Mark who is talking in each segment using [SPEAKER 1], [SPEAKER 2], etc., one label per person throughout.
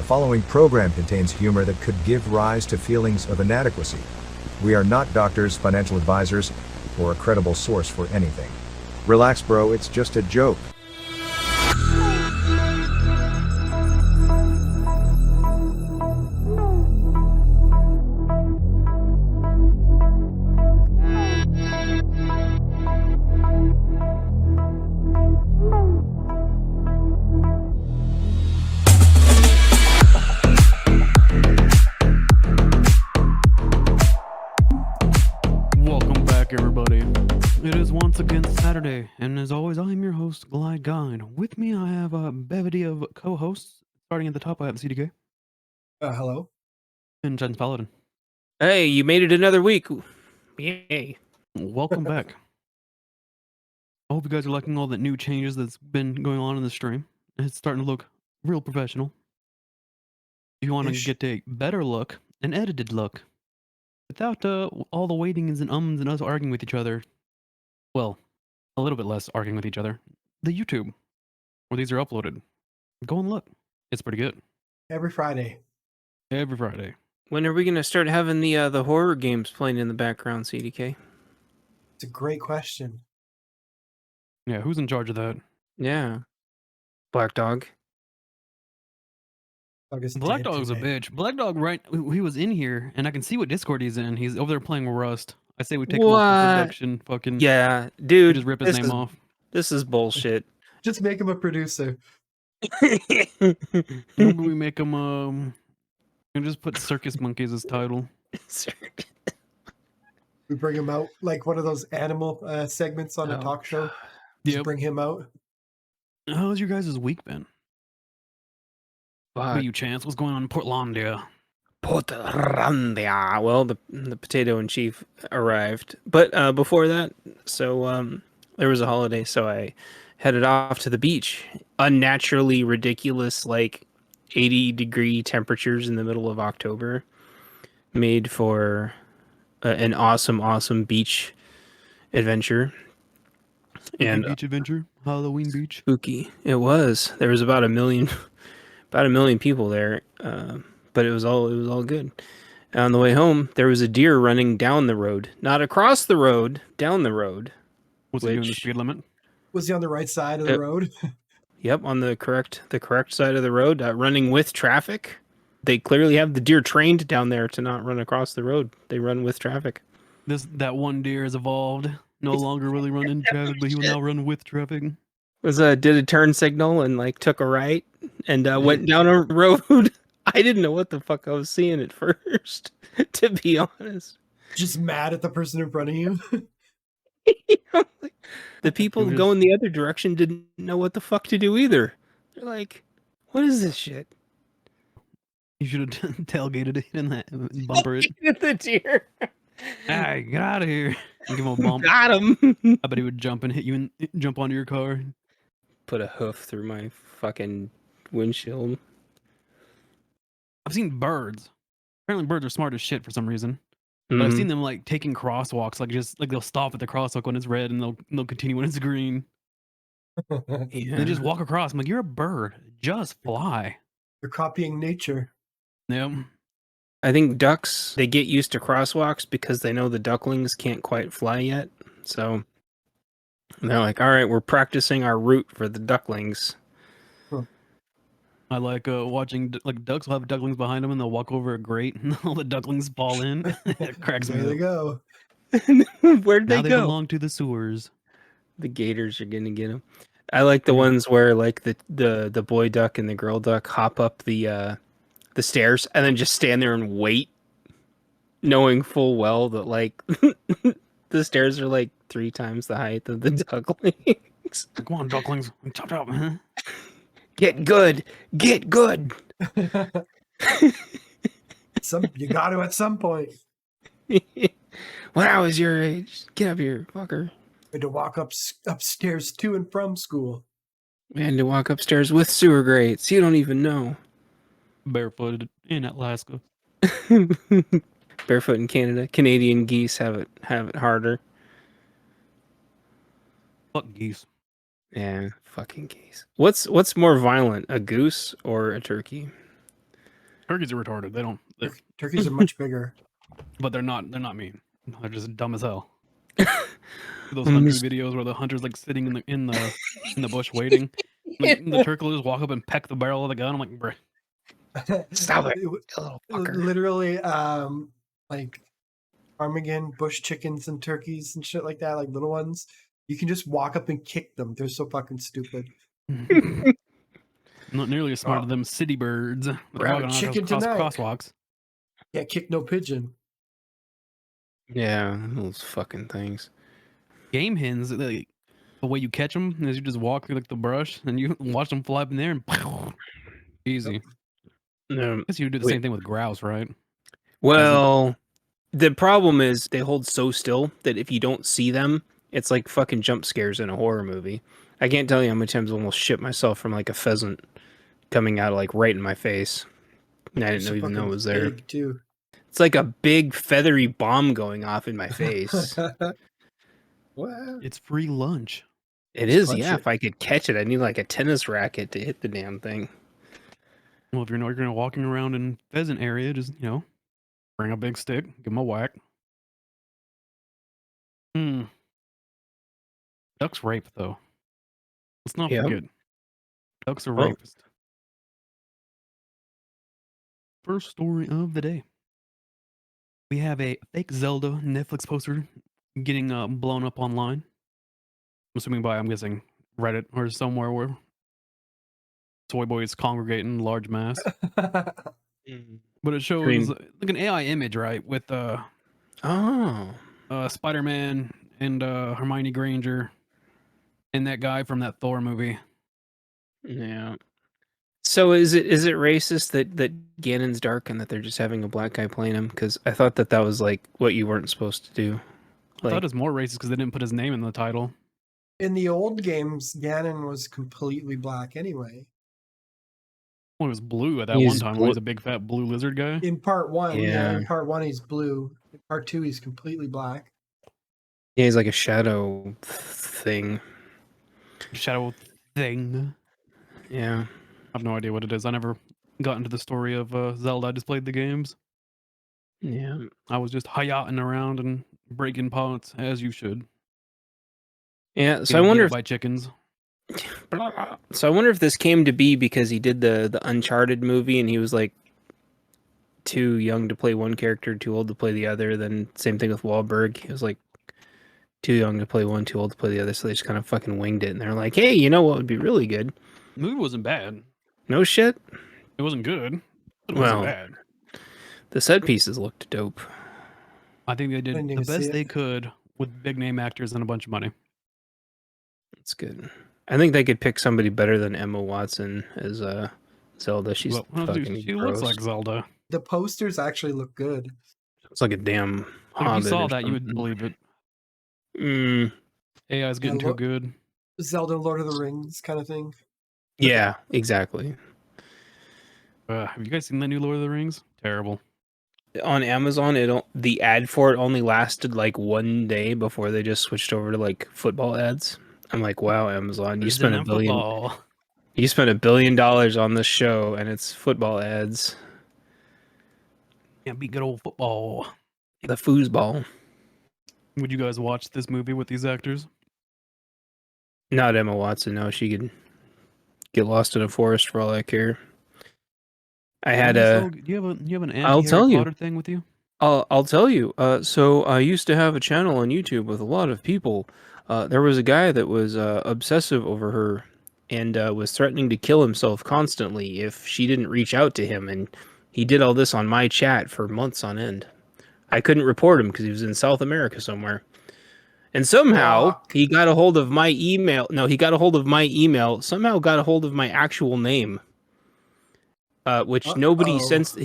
[SPEAKER 1] The following program contains humor that could give rise to feelings of inadequacy. We are not doctors, financial advisors, or a credible source for anything. Relax, bro, it's just a joke.
[SPEAKER 2] Welcome back, everybody. It is once again Saturday, and as always, I am your host, Glide Guide. With me, I have a bevity of co-hosts. Starting at the top, I have CDK
[SPEAKER 3] Hello.
[SPEAKER 2] and Jen's Paladin.
[SPEAKER 4] Hey, you made it another week. Yay.
[SPEAKER 2] Welcome back. I hope you guys are liking all the new changes that's been going on in the stream. It's starting to look real professional. If you want to get a better look, an edited look, without all the waitings and ums and us arguing with each other, well, a little bit less arguing with each other, the YouTube, where these are uploaded. Go and look. It's pretty good.
[SPEAKER 3] Every Friday.
[SPEAKER 2] Every Friday.
[SPEAKER 4] When are we gonna start having the horror games playing in the background, CDK?
[SPEAKER 3] It's a great question.
[SPEAKER 2] Yeah, who's in charge of that?
[SPEAKER 4] Yeah. Black Dog.
[SPEAKER 2] Black Dog's a bitch. Black Dog, right? He was in here, and I can see what Discord he's in. He's over there playing Rust. I say we take him off the production. Fucking
[SPEAKER 4] yeah, dude.
[SPEAKER 2] Just rip his name off.
[SPEAKER 4] This is bullshit.
[SPEAKER 3] Just make him a producer.
[SPEAKER 2] Maybe we make him and just put Circus Monkeys as title.
[SPEAKER 3] We bring him out like one of those animal segments on a talk show. Just bring him out.
[SPEAKER 2] How's your guys' week been? What about you, Chance? What's going on in Portlandia?
[SPEAKER 4] Portlandia. Well, the potato and chief arrived, but before that, so there was a holiday, so I headed off to the beach. Unnaturally ridiculous, like 80-degree temperatures in the middle of October, made for an awesome beach adventure.
[SPEAKER 2] And beach adventure, Halloween beach.
[SPEAKER 4] Spooky. It was. There was about a million people there, but it was all good. On the way home, there was a deer running down the road, not across the road, down the road.
[SPEAKER 2] Was he doing the speed limit?
[SPEAKER 3] Was he on the right side of the road?
[SPEAKER 4] Yep, on the correct side of the road, running with traffic. They clearly have the deer trained down there to not run across the road. They run with traffic.
[SPEAKER 2] That one deer has evolved. No longer really run in traffic, but he will now run with traffic.
[SPEAKER 4] Did a turn signal and like took a right and went down a road. I didn't know what the fuck I was seeing at first, to be honest.
[SPEAKER 3] Just mad at the person in front of you.
[SPEAKER 4] The people going the other direction didn't know what the fuck to do either. They're like, what is this shit?
[SPEAKER 2] You should have tailgated it and bumper it.
[SPEAKER 4] The deer.
[SPEAKER 2] Hey, get out of here. And give him a bump.
[SPEAKER 4] Got him.
[SPEAKER 2] I bet he would jump and hit you and jump onto your car.
[SPEAKER 4] Put a hoof through my fucking windshield.
[SPEAKER 2] I've seen birds. Apparently birds are smart as shit for some reason. But I've seen them like taking crosswalks, like they'll stop at the crosswalk when it's red and they'll continue when it's green.
[SPEAKER 4] Yeah.
[SPEAKER 2] They just walk across. I'm like, you're a bird. Just fly.
[SPEAKER 3] You're copying nature.
[SPEAKER 2] Yep.
[SPEAKER 4] I think ducks, they get used to crosswalks because they know the ducklings can't quite fly yet. So they're like, all right, we're practicing our route for the ducklings.
[SPEAKER 2] I like watching, like, ducks will have ducklings behind them and they'll walk over a grate and all the ducklings fall in. It cracks me up.
[SPEAKER 3] There they go.
[SPEAKER 4] Where'd they
[SPEAKER 2] now
[SPEAKER 4] go?
[SPEAKER 2] They belong to the sewers.
[SPEAKER 4] The gators are gonna get them. I like the ones where like the boy duck and the girl duck hop up the stairs and then just stand there and wait, knowing full well that like the stairs are like 3 times the height of the ducklings.
[SPEAKER 2] Come on, ducklings, chop chop, huh?
[SPEAKER 4] Get good. Get good.
[SPEAKER 3] You got to at some point.
[SPEAKER 4] When I was your age, get up here, fucker.
[SPEAKER 3] I had to walk upstairs to and from school.
[SPEAKER 4] We had to walk upstairs with sewer grates. You don't even know.
[SPEAKER 2] Barefooted in Alaska.
[SPEAKER 4] Barefoot in Canada. Canadian geese have it harder.
[SPEAKER 2] Fuck geese.
[SPEAKER 4] Yeah, fucking geese. What's more violent, a goose or a turkey?
[SPEAKER 2] Turkeys are retarded. They don't.
[SPEAKER 3] Turkeys are much bigger.
[SPEAKER 2] But they're not mean. They're just dumb as hell. Those hunter videos where the hunter's like sitting in the bush waiting. Like, the turkey will just walk up and peck the barrel of the gun. I'm like, bruh.
[SPEAKER 4] Stop it, you little fucker.
[SPEAKER 3] Literally, like ptarmigan, bush chickens, and turkeys and shit like that, like little ones. You can just walk up and kick them. They're so fucking stupid.
[SPEAKER 2] Not nearly as smart as them city birds.
[SPEAKER 3] Grab a chicken tonight.
[SPEAKER 2] Crosswalks.
[SPEAKER 3] Can't kick no pigeon.
[SPEAKER 4] Yeah, those fucking things.
[SPEAKER 2] Game hens, like, the way you catch them is you just walk through like the brush and you watch them fly up in there and easy.
[SPEAKER 4] No,
[SPEAKER 2] I guess you do the same thing with grouse, right?
[SPEAKER 4] Well, the problem is they hold so still that if you don't see them, it's like fucking jump scares in a horror movie. I can't tell you how many times I almost shit myself from like a pheasant coming out like right in my face. And I didn't even know it was there.
[SPEAKER 3] Too.
[SPEAKER 4] It's like a big feathery bomb going off in my face.
[SPEAKER 3] What?
[SPEAKER 2] It's free lunch.
[SPEAKER 4] It is, yeah. If I could catch it, I need like a tennis racket to hit the damn thing.
[SPEAKER 2] Well, if you're gonna walking around in pheasant area, just bring a big stick, give them a whack. Ducks rape though. Let's not forget. Ducks are rapists. First story of the day. We have a fake Zelda Netflix poster getting blown up online. I'm assuming by, I'm guessing, Reddit or somewhere where toy boys congregate in large mass. But it shows like an AI image, right? With Spider-Man and Hermione Granger and that guy from that Thor movie.
[SPEAKER 4] Yeah. So is it racist that Ganon's dark and that they're just having a black guy playing him? Because I thought that was like what you weren't supposed to do.
[SPEAKER 2] I thought it was more racist because they didn't put his name in the title.
[SPEAKER 3] In the old games, Ganon was completely black anyway.
[SPEAKER 2] Well, he was blue at that one time. He was a big fat blue lizard guy.
[SPEAKER 3] In part 1, in part 1 he's blue. In part 2 he's completely black.
[SPEAKER 4] Yeah, he's like a shadow thing.
[SPEAKER 2] Shadow thing.
[SPEAKER 4] Yeah.
[SPEAKER 2] I have no idea what it is. I never got into the story of Zelda. I just played the games.
[SPEAKER 4] Yeah.
[SPEAKER 2] I was just hayatting around and breaking pots, as you should.
[SPEAKER 4] Yeah, so I wonder if...
[SPEAKER 2] by chickens.
[SPEAKER 4] So I wonder if this came to be because he did the Uncharted movie and he was like too young to play one character, too old to play the other. Then same thing with Wahlberg. He was like too young to play one, too old to play the other. So they just kind of fucking winged it. And they're like, hey, you know what would be really good?
[SPEAKER 2] The movie wasn't bad.
[SPEAKER 4] No shit?
[SPEAKER 2] It wasn't good. But it wasn't bad.
[SPEAKER 4] The set pieces looked dope.
[SPEAKER 2] I think they did the best they could with big name actors and a bunch of money.
[SPEAKER 4] That's good. I think they could pick somebody better than Emma Watson as Zelda. She's
[SPEAKER 2] she looks like Zelda.
[SPEAKER 3] The posters actually look good.
[SPEAKER 4] It's like a damn
[SPEAKER 2] Hobbit. If you saw that, you would believe it. AI is getting too good.
[SPEAKER 3] Zelda Lord of the Rings kind of thing.
[SPEAKER 4] Yeah, exactly.
[SPEAKER 2] Have you guys seen the new Lord of the Rings? Terrible.
[SPEAKER 4] On Amazon, the ad for it only lasted like one day before they just switched over to like football ads. I'm like, wow, Amazon, you spent $1 billion. You spent $1 billion on this show, and it's football ads.
[SPEAKER 2] Can't be good old football.
[SPEAKER 4] The foosball.
[SPEAKER 2] Would you guys watch this movie with these actors?
[SPEAKER 4] Not Emma Watson. No, she could get lost in a forest for all I care. I had
[SPEAKER 2] do you have an anti-Harry Potter thing with you?
[SPEAKER 4] I'll tell you. So I used to have a channel on YouTube with a lot of people. There was a guy that was obsessive over her and was threatening to kill himself constantly if she didn't reach out to him. And he did all this on my chat for months on end. I couldn't report him because he was in South America somewhere. And somehow he got a hold of my email. No, he got a hold of my email. Somehow got a hold of my actual name. Which nobody since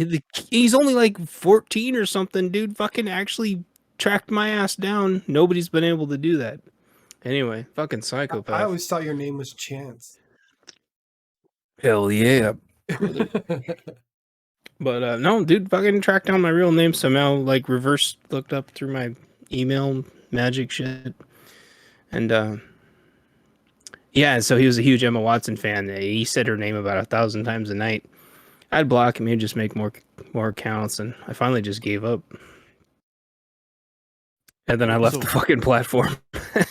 [SPEAKER 4] he's only like 14 or something, dude. Fucking actually tracked my ass down. Nobody's been able to do that. Anyway, fucking psychopath.
[SPEAKER 3] I always thought your name was Chance.
[SPEAKER 4] Hell yeah. But no, dude, fucking tracked down my real name somehow. Like reverse looked up through my email magic shit, and yeah. So he was a huge Emma Watson fan. He said her name about 1,000 times a night. I'd block him. He'd just make more accounts, and I finally just gave up. And then I left the fucking platform.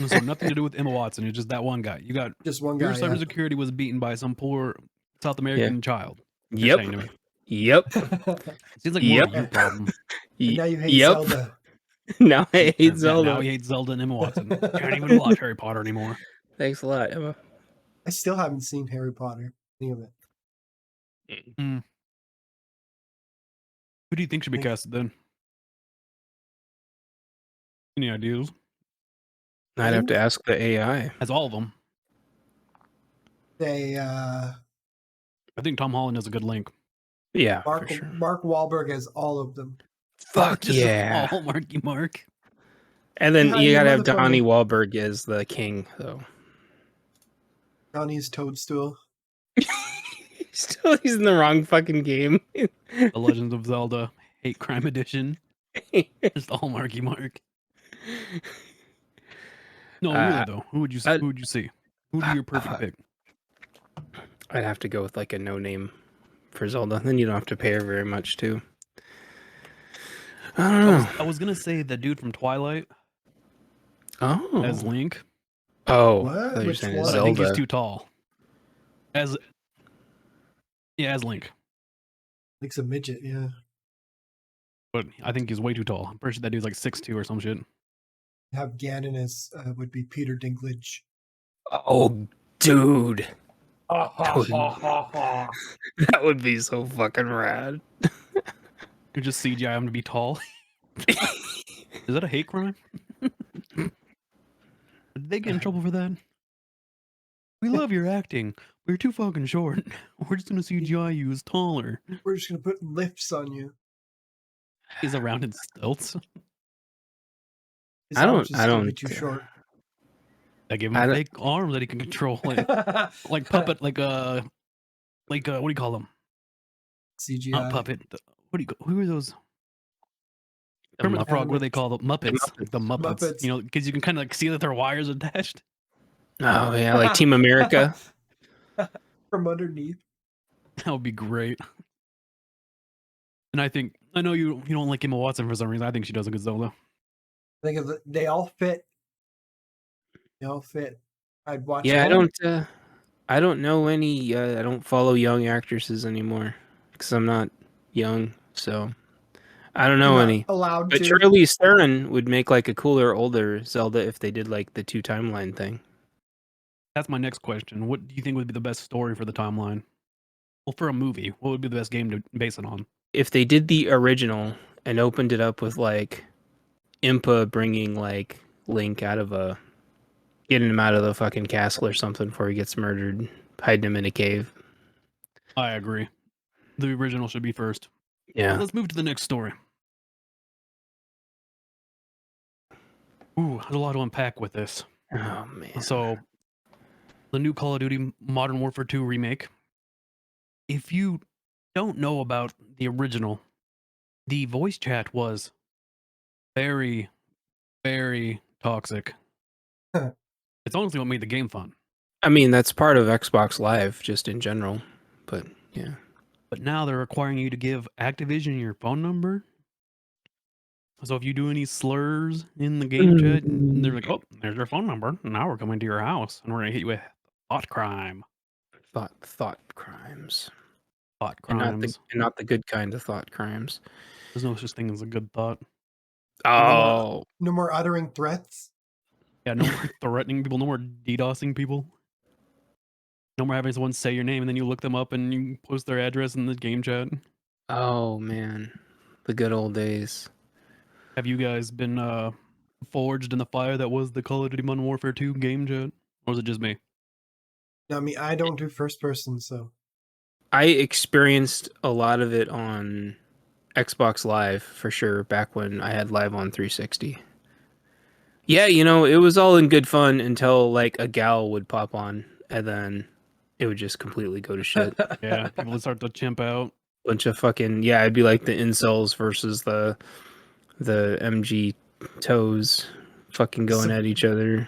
[SPEAKER 2] So nothing to do with Emma Watson. It's just that one guy. You got
[SPEAKER 3] Just one
[SPEAKER 2] your
[SPEAKER 3] guy.
[SPEAKER 2] cybersecurity was beaten by some poor South American child.
[SPEAKER 4] Yep.
[SPEAKER 2] Saying to me.
[SPEAKER 4] Yep.
[SPEAKER 2] Seems like more of you problem.
[SPEAKER 3] And now you hate Zelda.
[SPEAKER 4] Now I hate Zelda.
[SPEAKER 2] Now he hates Zelda and Emma Watson. Can't even watch Harry Potter anymore.
[SPEAKER 4] Thanks a lot, Emma.
[SPEAKER 3] I still haven't seen Harry Potter. Any of it.
[SPEAKER 2] Who do you think should be casted then? Any ideas?
[SPEAKER 4] I'd have to ask the AI.
[SPEAKER 2] As all of them.
[SPEAKER 3] I
[SPEAKER 2] think Tom Holland is a good link.
[SPEAKER 4] Yeah,
[SPEAKER 3] Mark,
[SPEAKER 4] for sure.
[SPEAKER 3] Mark Wahlberg has all of them.
[SPEAKER 4] Fuck
[SPEAKER 2] Just
[SPEAKER 4] yeah.
[SPEAKER 2] all Marky Mark.
[SPEAKER 4] And then
[SPEAKER 3] Yeah,
[SPEAKER 4] you gotta have
[SPEAKER 3] motherfucker.
[SPEAKER 4] Donnie Wahlberg as the king, though.
[SPEAKER 3] Donnie's Toadstool.
[SPEAKER 4] Still, he's in the wrong fucking game.
[SPEAKER 2] The Legends of Zelda Hate Crime Edition. Just all Marky Mark. No, really though. Who would you see? Who would be your perfect pick?
[SPEAKER 4] I'd have to go with like a no name for Zelda. Then you don't have to pay her very much too. I don't know.
[SPEAKER 2] I was gonna say the dude from Twilight
[SPEAKER 4] Oh,
[SPEAKER 2] as Link.
[SPEAKER 4] Oh,
[SPEAKER 3] What?
[SPEAKER 4] I thought you were
[SPEAKER 3] Which
[SPEAKER 4] saying
[SPEAKER 3] one?
[SPEAKER 2] But I think he's
[SPEAKER 4] Zelda.
[SPEAKER 2] too tall. As Link.
[SPEAKER 3] Link's a midget, yeah.
[SPEAKER 2] But I think he's way too tall. I'm pretty sure that dude's like 6'2" or some shit.
[SPEAKER 3] Have Ganon as would be Peter Dinklage.
[SPEAKER 4] Oh, dude. That would be so fucking rad.
[SPEAKER 2] You just CGI him to be tall. Is that a hate crime? Did they get in trouble for that? We love your acting. We're too fucking short. We're just gonna CGI you as taller.
[SPEAKER 3] We're just gonna put lifts on you.
[SPEAKER 2] He's around in stilts.
[SPEAKER 3] His
[SPEAKER 4] I
[SPEAKER 3] arms
[SPEAKER 4] don't-
[SPEAKER 3] is
[SPEAKER 4] I
[SPEAKER 3] gonna
[SPEAKER 4] don't-
[SPEAKER 3] be too short.
[SPEAKER 2] I give him
[SPEAKER 4] I don't-
[SPEAKER 2] fake arms that he can control, like puppet, like what do you call them?
[SPEAKER 3] CGI.
[SPEAKER 2] Not puppet. Who are those?
[SPEAKER 4] The
[SPEAKER 2] Kermit the
[SPEAKER 4] Muppet-
[SPEAKER 2] Frog. What do they call them? Muppets.
[SPEAKER 4] Muppets.
[SPEAKER 2] The Muppets.
[SPEAKER 3] Muppets.
[SPEAKER 2] You know, because you can kind of like see that their wires attached.
[SPEAKER 4] Oh yeah, like Team America.
[SPEAKER 3] From underneath.
[SPEAKER 2] That would be great. And I know you don't like Emma Watson for some reason. I think she does a good Zelda.
[SPEAKER 3] I think they all fit. They all fit. I'd watch.
[SPEAKER 4] Yeah,
[SPEAKER 3] them.
[SPEAKER 4] I don't know any. I don't follow young actresses anymore because I'm not young, so I don't know
[SPEAKER 3] You're not
[SPEAKER 4] any.
[SPEAKER 3] allowed
[SPEAKER 4] But
[SPEAKER 3] to.
[SPEAKER 4] Charlize Theron would make like a cooler, older Zelda if they did like the 2 timeline thing.
[SPEAKER 2] That's my next question. What do you think would be the best story for the timeline? Well, for a movie, what would be the best game to base it on?
[SPEAKER 4] If they did the original and opened it up with like Impa bringing like Link getting him out of the fucking castle or something before he gets murdered, hiding him in a cave.
[SPEAKER 2] I agree. The original should be first.
[SPEAKER 4] Yeah.
[SPEAKER 2] Let's move to the next story. Ooh, there's a lot to unpack with this.
[SPEAKER 4] Oh man.
[SPEAKER 2] So, the new Call of Duty Modern Warfare 2 remake. If you don't know about the original, the voice chat was very, very toxic. It's honestly what made the game fun.
[SPEAKER 4] I mean, that's part of Xbox Live just in general, but yeah.
[SPEAKER 2] But now they're requiring you to give Activision your phone number. So if you do any slurs in the game chat, they're like, "Oh, there's your phone number. Now we're coming to your house and we're gonna hit you with thought crime."
[SPEAKER 4] Thought crimes.
[SPEAKER 2] Thought
[SPEAKER 4] And
[SPEAKER 2] crimes.
[SPEAKER 4] not the good kind of thought crimes.
[SPEAKER 2] There's no such thing as a good thought.
[SPEAKER 4] Oh,
[SPEAKER 3] No more uttering threats.
[SPEAKER 2] Yeah, no more threatening people, no more DDoSing people. No more having someone say your name and then you look them up and you post their address in the game chat.
[SPEAKER 4] oh man, the good old days.
[SPEAKER 2] Have you guys been forged in the fire that was the Call of Duty Modern Warfare 2 game chat? Or was it just me?
[SPEAKER 3] No, I mean, I don't do first person, so.
[SPEAKER 4] I experienced a lot of it on Xbox Live for sure, back when I had Live on 360. Yeah, it was all in good fun until like a gal would pop on and then it would just completely go to shit.
[SPEAKER 2] Yeah, people would start to chimp out.
[SPEAKER 4] Bunch of fucking, yeah, it'd be like the incels versus the MG toes fucking going at each other.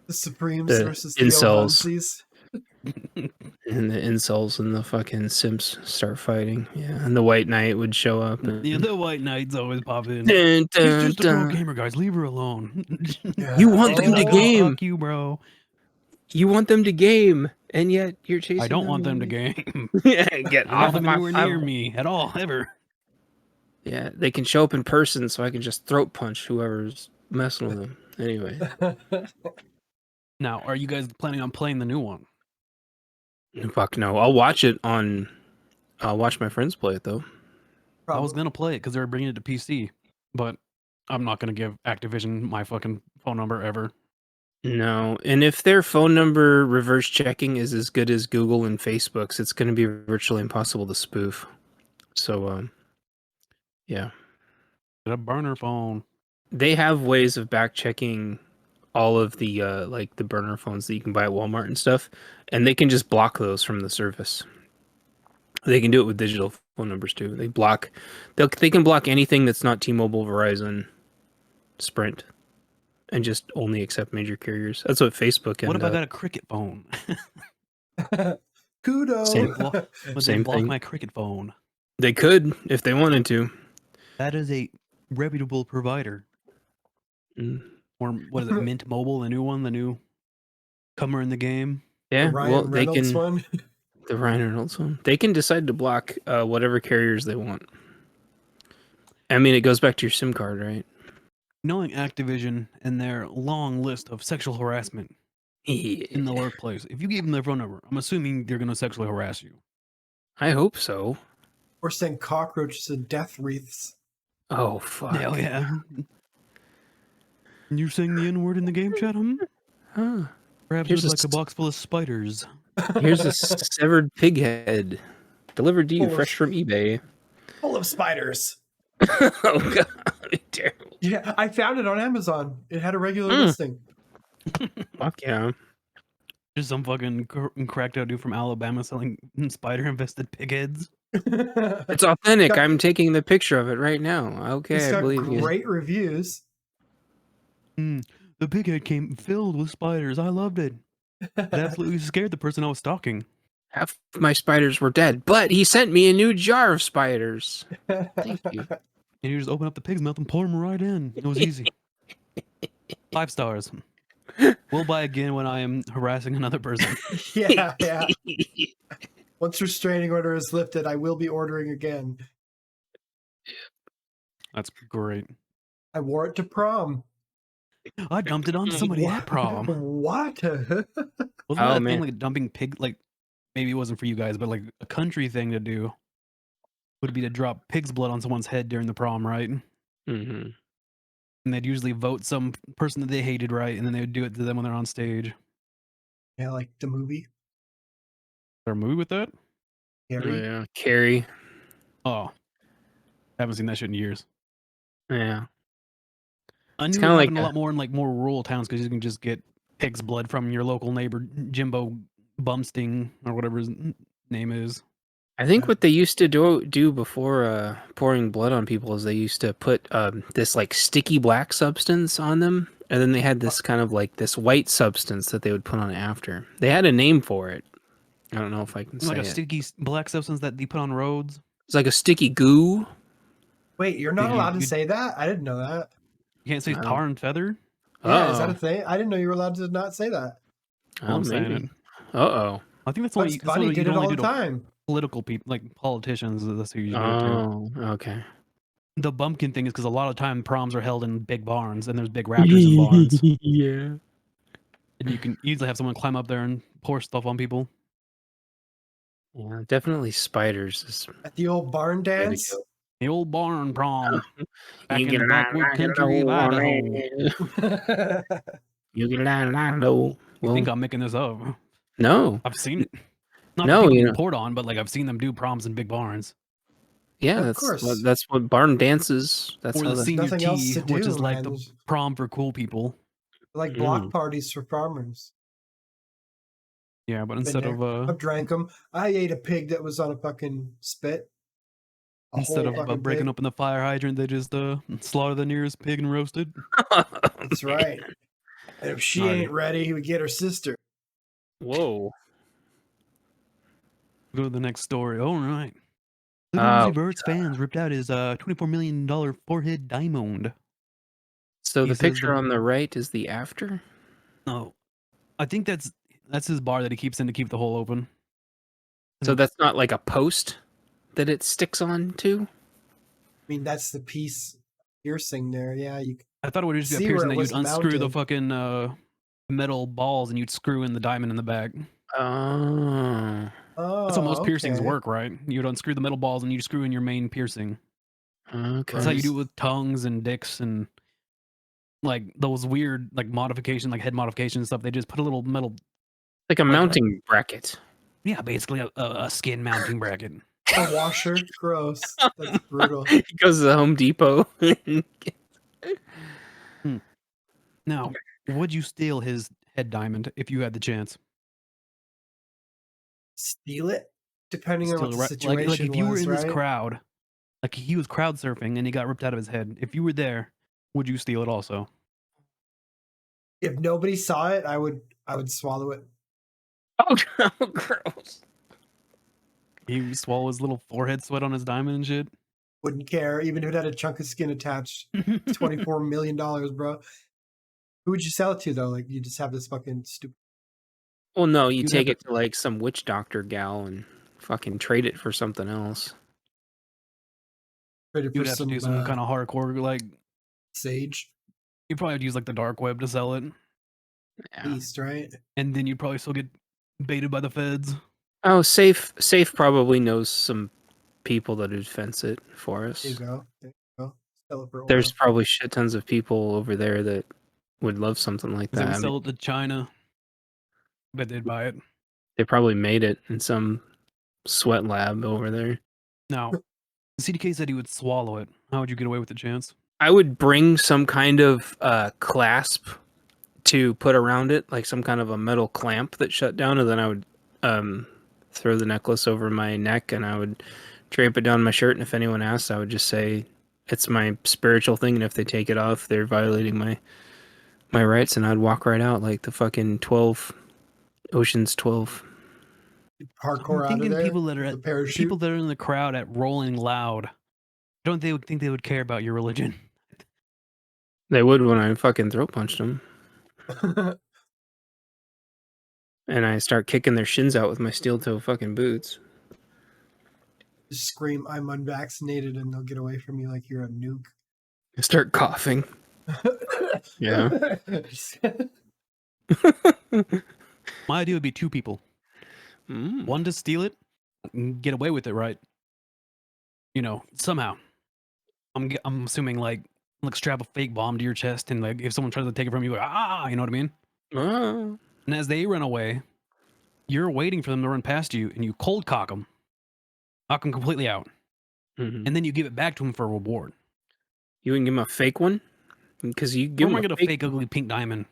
[SPEAKER 3] The Supremes
[SPEAKER 4] The
[SPEAKER 3] versus
[SPEAKER 4] incels.
[SPEAKER 3] the Ohansies.
[SPEAKER 4] And the incels and the fucking simps start fighting. Yeah, and the White Knight would show up. And,
[SPEAKER 2] Yeah, the White Knights always pop in.
[SPEAKER 4] dun,
[SPEAKER 2] He's
[SPEAKER 4] dun,
[SPEAKER 2] just a pro
[SPEAKER 4] dun.
[SPEAKER 2] gamer, guys. Leave her alone.
[SPEAKER 4] You want them
[SPEAKER 2] He's
[SPEAKER 4] to
[SPEAKER 2] like,
[SPEAKER 4] game.
[SPEAKER 2] oh, fuck you, bro.
[SPEAKER 4] You want them to game, and yet you're chasing.
[SPEAKER 2] I don't want them to game.
[SPEAKER 4] Yeah, get
[SPEAKER 2] I don't
[SPEAKER 4] off
[SPEAKER 2] want them
[SPEAKER 4] my
[SPEAKER 2] anywhere near me at all, ever.
[SPEAKER 4] Yeah, they can show up in person, so I can just throat punch whoever's messing with them. Anyway,
[SPEAKER 2] Now, are you guys planning on playing the new one?
[SPEAKER 4] fuck no. I'll watch it on. I'll watch my friends play it though.
[SPEAKER 2] I was gonna play it because they were bringing it to PC, but I'm not gonna give Activision my fucking phone number ever.
[SPEAKER 4] No, and if their phone number reverse checking is as good as Google and Facebook's, it's going to be virtually impossible to spoof. So, yeah,
[SPEAKER 2] Get a burner phone.
[SPEAKER 4] they have ways of back checking all of the like the burner phones that you can buy at Walmart and stuff, and they can just block those from the service. They can do it with digital phone numbers too. They can block anything that's not T-Mobile, Verizon, Sprint, and just only accept major carriers. That's what Facebook and
[SPEAKER 2] What if I got a Cricket phone?
[SPEAKER 3] Kudos.
[SPEAKER 4] Same-
[SPEAKER 2] Would they
[SPEAKER 4] Same
[SPEAKER 2] block
[SPEAKER 4] thing.
[SPEAKER 2] my Cricket phone?
[SPEAKER 4] They could if they wanted to.
[SPEAKER 2] That is a reputable provider.
[SPEAKER 4] Mm.
[SPEAKER 2] Or what is it, Mint Mobile, the new one, the new comer in the game?
[SPEAKER 4] Yeah,
[SPEAKER 3] Ryan
[SPEAKER 4] well, they
[SPEAKER 3] Reynolds
[SPEAKER 4] can.
[SPEAKER 3] one.
[SPEAKER 4] The Ryan Reynolds one. They can decide to block whatever carriers they want. I mean, it goes back to your SIM card, right?
[SPEAKER 2] Knowing Activision and their long list of sexual harassment in the workplace, if you gave them their phone number, I'm assuming they're going to sexually harass you.
[SPEAKER 4] I hope so.
[SPEAKER 3] Or send cockroaches and death wreaths.
[SPEAKER 4] Oh fuck!
[SPEAKER 2] Hell yeah. You saying the N-word in the game chat,
[SPEAKER 4] Huh.
[SPEAKER 2] Perhaps
[SPEAKER 4] Here's
[SPEAKER 2] it was
[SPEAKER 4] a
[SPEAKER 2] like a box full of spiders.
[SPEAKER 4] Here's a severed pig head delivered to you
[SPEAKER 3] Oh,
[SPEAKER 4] fresh from eBay.
[SPEAKER 3] Full of spiders.
[SPEAKER 4] Oh god, terrible!
[SPEAKER 3] Yeah, I found it on Amazon. It had a regular
[SPEAKER 4] Mm.
[SPEAKER 3] listing.
[SPEAKER 4] Fuck yeah!
[SPEAKER 2] Just some fucking cracked out dude from Alabama selling spider-infested pig heads.
[SPEAKER 4] It's authentic. I'm taking the picture of it right now. Okay,
[SPEAKER 3] It's
[SPEAKER 4] I
[SPEAKER 3] got
[SPEAKER 4] believe you.
[SPEAKER 3] great reviews.
[SPEAKER 2] The pig head came filled with spiders. I loved it. It absolutely scared the person I was stalking.
[SPEAKER 4] Half of my spiders were dead, but he sent me a new jar of spiders. Thank you.
[SPEAKER 2] And you just open up the pig's mouth and pour them right in. It was easy. 5 stars. We'll buy again when I am harassing another person.
[SPEAKER 3] Yeah, yeah. Once restraining order is lifted, I will be ordering again.
[SPEAKER 2] That's great.
[SPEAKER 3] I wore it to prom.
[SPEAKER 2] I dumped it on somebody at prom.
[SPEAKER 3] What?
[SPEAKER 2] Wasn't
[SPEAKER 4] Oh,
[SPEAKER 2] that a
[SPEAKER 4] man.
[SPEAKER 2] thing like dumping pig? Like maybe it wasn't for you guys, but like a country thing to do would be to drop pig's blood on someone's head during the prom, right?
[SPEAKER 4] Mm-hmm.
[SPEAKER 2] And they'd usually vote some person that they hated, right? And then they would do it to them when they're on stage. Is
[SPEAKER 3] Yeah, like the movie.
[SPEAKER 2] there a movie with that?
[SPEAKER 3] Harry.
[SPEAKER 4] Yeah, Carrie.
[SPEAKER 2] Oh, haven't seen that shit in years.
[SPEAKER 4] Yeah.
[SPEAKER 2] I
[SPEAKER 4] It's
[SPEAKER 2] knew it
[SPEAKER 4] kinda like
[SPEAKER 2] happened a
[SPEAKER 4] a-
[SPEAKER 2] lot more in like more rural towns because you can just get pig's blood from your local neighbor Jimbo Bumsting or whatever his name is.
[SPEAKER 4] I think what they used to do before pouring blood on people is they used to put this like sticky black substance on them, and then they had this kind of like this white substance that they would put on after. They had a name for it. I don't know if I can say
[SPEAKER 2] Like a
[SPEAKER 4] it.
[SPEAKER 2] sticky black substance that they put on roads.
[SPEAKER 4] It's like a sticky goo.
[SPEAKER 3] Wait, you're not
[SPEAKER 2] You-
[SPEAKER 3] allowed to
[SPEAKER 2] you-
[SPEAKER 3] say that? I didn't know that.
[SPEAKER 2] You can't say
[SPEAKER 4] Oh.
[SPEAKER 2] tar and feather.
[SPEAKER 3] Yeah, is that a
[SPEAKER 4] Uh-oh.
[SPEAKER 3] thing? I didn't know you were allowed to not say that.
[SPEAKER 4] Oh,
[SPEAKER 2] I'm saying
[SPEAKER 4] maybe.
[SPEAKER 2] it.
[SPEAKER 4] Uh-oh.
[SPEAKER 2] I think that's
[SPEAKER 3] Bugs
[SPEAKER 2] only
[SPEAKER 3] Bunny
[SPEAKER 2] you
[SPEAKER 3] did
[SPEAKER 2] can
[SPEAKER 3] it all
[SPEAKER 2] only
[SPEAKER 3] the
[SPEAKER 2] do to
[SPEAKER 3] time.
[SPEAKER 2] political people, like politicians. That's who you do it to.
[SPEAKER 4] Oh, okay.
[SPEAKER 2] The bumpkin thing is because a lot of time proms are held in big barns and there's big raptors in barns,
[SPEAKER 4] Yeah.
[SPEAKER 2] and you can easily have someone climb up there and pour stuff on people.
[SPEAKER 4] Yeah, definitely spiders. Is
[SPEAKER 3] At the old barn
[SPEAKER 4] way to
[SPEAKER 3] dance.
[SPEAKER 4] go.
[SPEAKER 2] The old barn prom back
[SPEAKER 4] You
[SPEAKER 2] in
[SPEAKER 4] get
[SPEAKER 2] the
[SPEAKER 4] a
[SPEAKER 2] backwoods
[SPEAKER 4] lot
[SPEAKER 2] country of Idaho.
[SPEAKER 4] You get a lot.
[SPEAKER 2] I think I'm making this up.
[SPEAKER 4] No.
[SPEAKER 2] I've seen it. Not
[SPEAKER 4] No,
[SPEAKER 2] people
[SPEAKER 4] you
[SPEAKER 2] being
[SPEAKER 4] know.
[SPEAKER 2] poured on, but like I've seen them do proms in big barns.
[SPEAKER 4] Yeah,
[SPEAKER 3] Of
[SPEAKER 4] that's
[SPEAKER 3] course.
[SPEAKER 4] that's what barn dances. That's
[SPEAKER 2] Or
[SPEAKER 4] how
[SPEAKER 2] the
[SPEAKER 4] the
[SPEAKER 2] senior
[SPEAKER 3] Nothing else
[SPEAKER 2] tea,
[SPEAKER 3] to
[SPEAKER 2] which
[SPEAKER 3] do,
[SPEAKER 2] is like
[SPEAKER 3] man.
[SPEAKER 2] the
[SPEAKER 3] There's-
[SPEAKER 2] prom for cool people.
[SPEAKER 3] like block
[SPEAKER 4] Mm.
[SPEAKER 3] parties for farmers.
[SPEAKER 2] Yeah, but instead
[SPEAKER 3] there.
[SPEAKER 2] of
[SPEAKER 3] I've drank them. I ate a pig that was on a fucking spit.
[SPEAKER 2] instead of breaking open the fire hydrant, they just slaughter the nearest pig and roast it.
[SPEAKER 3] That's right. And if she
[SPEAKER 2] Alright.
[SPEAKER 3] ain't ready, he would get her sister.
[SPEAKER 4] Whoa.
[SPEAKER 2] Go to the next story. All right. Lil
[SPEAKER 4] Oh,
[SPEAKER 2] Uzi Vert's fans ripped out his $24 million forehead diamond.
[SPEAKER 4] so
[SPEAKER 2] He
[SPEAKER 4] the
[SPEAKER 2] says
[SPEAKER 4] picture on the right is the after?
[SPEAKER 2] Oh, I think that's his bar that he keeps in to keep the hole open.
[SPEAKER 4] So that's not like a post that it sticks on to?
[SPEAKER 3] I mean, that's the piece piercing there. Yeah, you can
[SPEAKER 2] I thought it would just be a
[SPEAKER 3] see where
[SPEAKER 2] piercing
[SPEAKER 3] it
[SPEAKER 2] that you'd
[SPEAKER 3] was
[SPEAKER 2] unscrew the
[SPEAKER 3] mounted.
[SPEAKER 2] fucking metal balls and you'd screw in the diamond in the back.
[SPEAKER 4] Oh.
[SPEAKER 2] That's how most
[SPEAKER 3] Oh,
[SPEAKER 2] piercings
[SPEAKER 3] okay.
[SPEAKER 2] work, right? You'd unscrew the metal balls and you'd screw in your main piercing.
[SPEAKER 4] Okay.
[SPEAKER 2] That's how you do it with tongues and dicks and like those weird like modification, like head modification stuff. They just put a little metal,
[SPEAKER 4] Like a
[SPEAKER 2] like
[SPEAKER 4] mounting bracket.
[SPEAKER 2] yeah, basically a skin mounting bracket.
[SPEAKER 3] A washer. Gross. That's brutal.
[SPEAKER 4] He goes to the Home Depot.
[SPEAKER 2] Now, would you steal his head diamond if you had the chance?
[SPEAKER 3] Steal it? Depending on
[SPEAKER 2] Steal
[SPEAKER 3] what
[SPEAKER 2] it,
[SPEAKER 3] the
[SPEAKER 2] right?
[SPEAKER 3] situation
[SPEAKER 2] Like if you were
[SPEAKER 3] was,
[SPEAKER 2] in this
[SPEAKER 3] right?
[SPEAKER 2] crowd, like he was crowd surfing and he got ripped out of his head. If you were there, would you steal it also?
[SPEAKER 3] If nobody saw it, I would swallow it.
[SPEAKER 4] Oh, gross.
[SPEAKER 2] He swallow his little forehead sweat on his diamond and shit.
[SPEAKER 3] Wouldn't care, even if it had a chunk of skin attached. It's $24 million, bro. Who would you sell it to though? Like you just have this fucking stupid.
[SPEAKER 4] Well, no, you
[SPEAKER 2] You'd
[SPEAKER 4] take
[SPEAKER 2] have
[SPEAKER 4] it to like some witch doctor gal and fucking trade it for something else.
[SPEAKER 3] Ready for
[SPEAKER 2] You'd have to do some kind of hardcore, like
[SPEAKER 3] sage
[SPEAKER 2] you probably would use like the dark web to sell it,
[SPEAKER 4] Yeah.
[SPEAKER 3] beast, right?
[SPEAKER 2] and then you'd probably still get baited by the feds.
[SPEAKER 4] Oh, Safe probably knows some people that would fence it for
[SPEAKER 3] There
[SPEAKER 4] us.
[SPEAKER 3] you go. There you go. Sell it for
[SPEAKER 4] There's
[SPEAKER 3] oil.
[SPEAKER 4] probably shit tons of people over there that would love something like
[SPEAKER 2] They
[SPEAKER 4] that.
[SPEAKER 2] would
[SPEAKER 4] I mean,
[SPEAKER 2] sell it to China. Bet they'd buy it.
[SPEAKER 4] they probably made it in some sweat lab over there.
[SPEAKER 2] Now, CDK said he would swallow it. How would you get away with the chance?
[SPEAKER 4] I would bring some kind of clasp to put around it, like some kind of a metal clamp that shut down, and then I would throw the necklace over my neck and I would drape it down my shirt. And if anyone asks, I would just say it's my spiritual thing, and if they take it off, they're violating my rights, and I'd walk right out like the fucking 12 Ocean's 12.
[SPEAKER 3] Hardcore
[SPEAKER 2] I'm
[SPEAKER 3] out of
[SPEAKER 2] thinking
[SPEAKER 3] there.
[SPEAKER 2] people that are
[SPEAKER 3] The parachute.
[SPEAKER 2] people that are in the crowd at Rolling Loud. Don't they think they would care about your religion?
[SPEAKER 4] They would when I fucking throat punched them, and I start kicking their shins out with my steel toe fucking boots.
[SPEAKER 3] Just scream, "I'm unvaccinated," and they'll get away from you like you're a nuke.
[SPEAKER 4] I start coughing. Yeah.
[SPEAKER 2] My idea would be two people. One to steal it, and get away with it, right? You know, somehow. I'm assuming like strap a fake bomb to your chest, and like if someone tries to take it from you, like, you know what I mean?
[SPEAKER 4] Ah.
[SPEAKER 2] And as they run away, you're waiting for them to run past you, and you cold knock them completely out,
[SPEAKER 4] Mhm.
[SPEAKER 2] and then you give it back to them for a reward.
[SPEAKER 4] You wouldn't give him a fake one? Because you give
[SPEAKER 2] Where am I
[SPEAKER 4] him
[SPEAKER 2] gonna fake ugly pink diamond?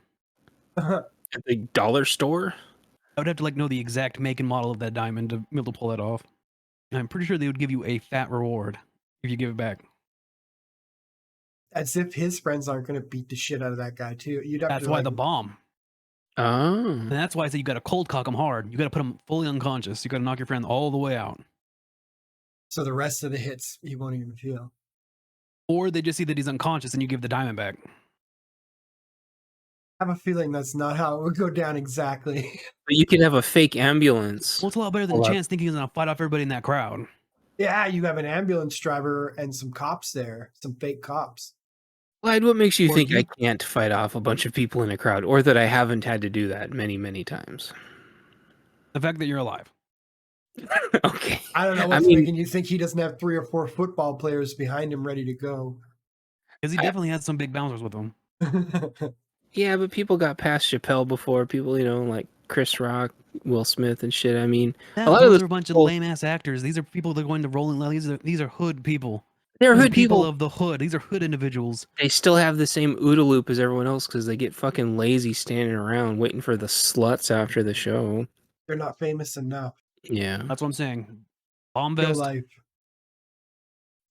[SPEAKER 4] at the dollar store?
[SPEAKER 2] I would have to like know the exact make and model of that diamond to be able to pull that off. And I'm pretty sure they would give you a fat reward if you give it back.
[SPEAKER 3] As if his friends aren't going to beat the shit out of that guy too. You'd have
[SPEAKER 2] That's
[SPEAKER 3] to
[SPEAKER 2] why
[SPEAKER 3] like,
[SPEAKER 2] the bomb.
[SPEAKER 4] Oh.
[SPEAKER 2] And that's why I say you got to cold cock them hard. You got to put them fully unconscious. You got to knock your friend all the way out.
[SPEAKER 3] so the rest of the hits he won't even feel.
[SPEAKER 2] Or they just see that he's unconscious and you give the diamond back.
[SPEAKER 3] I have a feeling that's not how it would go down exactly.
[SPEAKER 4] But you could have a fake ambulance.
[SPEAKER 2] Well, it's a lot better than
[SPEAKER 4] Hold up.
[SPEAKER 2] Chance thinking he's going to fight off everybody in that crowd.
[SPEAKER 3] Yeah, you have an ambulance driver and some cops there, some fake cops.
[SPEAKER 4] Clyde, what makes you
[SPEAKER 2] Or
[SPEAKER 4] think
[SPEAKER 2] you-
[SPEAKER 4] I can't fight off a bunch of people in a crowd, or that I haven't had to do that many, many times?
[SPEAKER 2] The fact that you're alive.
[SPEAKER 4] Okay.
[SPEAKER 3] I don't know what's making you think he doesn't have 3 or 4 football players behind him ready to go.
[SPEAKER 2] Because he definitely had some big bouncers with him.
[SPEAKER 4] Yeah, but people got past Chappelle before. People, like Chris Rock, Will Smith, and shit. I mean,
[SPEAKER 2] Yeah,
[SPEAKER 4] a lot of
[SPEAKER 2] those
[SPEAKER 4] those
[SPEAKER 2] are a bunch
[SPEAKER 4] people-
[SPEAKER 2] of lame ass actors. These are people that are going to Rolling Loud. These are hood people.
[SPEAKER 4] they're
[SPEAKER 2] These are
[SPEAKER 4] hood people.
[SPEAKER 2] of the hood. These are hood individuals.
[SPEAKER 4] They still have the same OODA loop as everyone else because they get fucking lazy standing around waiting for the sluts after the show.
[SPEAKER 3] They're not famous enough.
[SPEAKER 4] Yeah.
[SPEAKER 2] That's what I'm saying. Bomb
[SPEAKER 3] Real
[SPEAKER 2] vest,
[SPEAKER 3] life.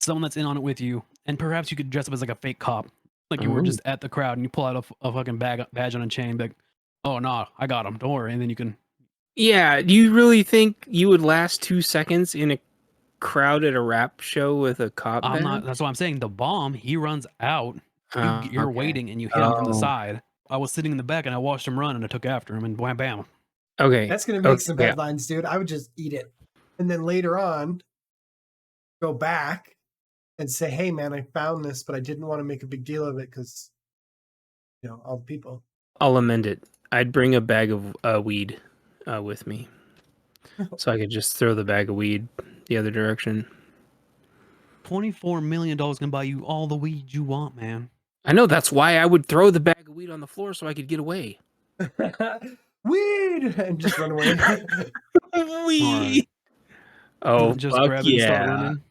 [SPEAKER 2] someone that's in on it with you, and perhaps you could dress up as like a fake cop, like you were
[SPEAKER 4] Ooh.
[SPEAKER 2] just at the crowd, and you pull out a fucking badge on a chain, like, oh no, I got him, don't worry, and then you can.
[SPEAKER 4] Yeah, do you really think you would last 2 seconds in a crowd at a rap show with a cop
[SPEAKER 2] I'm
[SPEAKER 4] band?
[SPEAKER 2] not. That's why I'm saying the bomb. He runs out. You're
[SPEAKER 4] Okay.
[SPEAKER 2] waiting and you hit him from the
[SPEAKER 4] Oh,
[SPEAKER 2] side. I was sitting in the back and I watched him run and I took after him and wham bam.
[SPEAKER 4] okay.
[SPEAKER 3] That's gonna make some
[SPEAKER 4] Yeah.
[SPEAKER 3] headlines, dude. I would just eat it, and then later on, go back and say, "Hey, man, I found this, but I didn't want to make a big deal of it because, all the people."
[SPEAKER 4] I'll amend it. I'd bring a bag of weed with me, so I could just throw the bag of weed the other direction.
[SPEAKER 2] $24 million can buy you all the weed you want, man.
[SPEAKER 4] I know, that's why I would throw the bag of weed on the floor so I could get away.
[SPEAKER 3] Weed and just run away.
[SPEAKER 4] Weed. Oh,
[SPEAKER 2] Just
[SPEAKER 4] fuck
[SPEAKER 2] grab it and start
[SPEAKER 4] yeah.
[SPEAKER 2] running.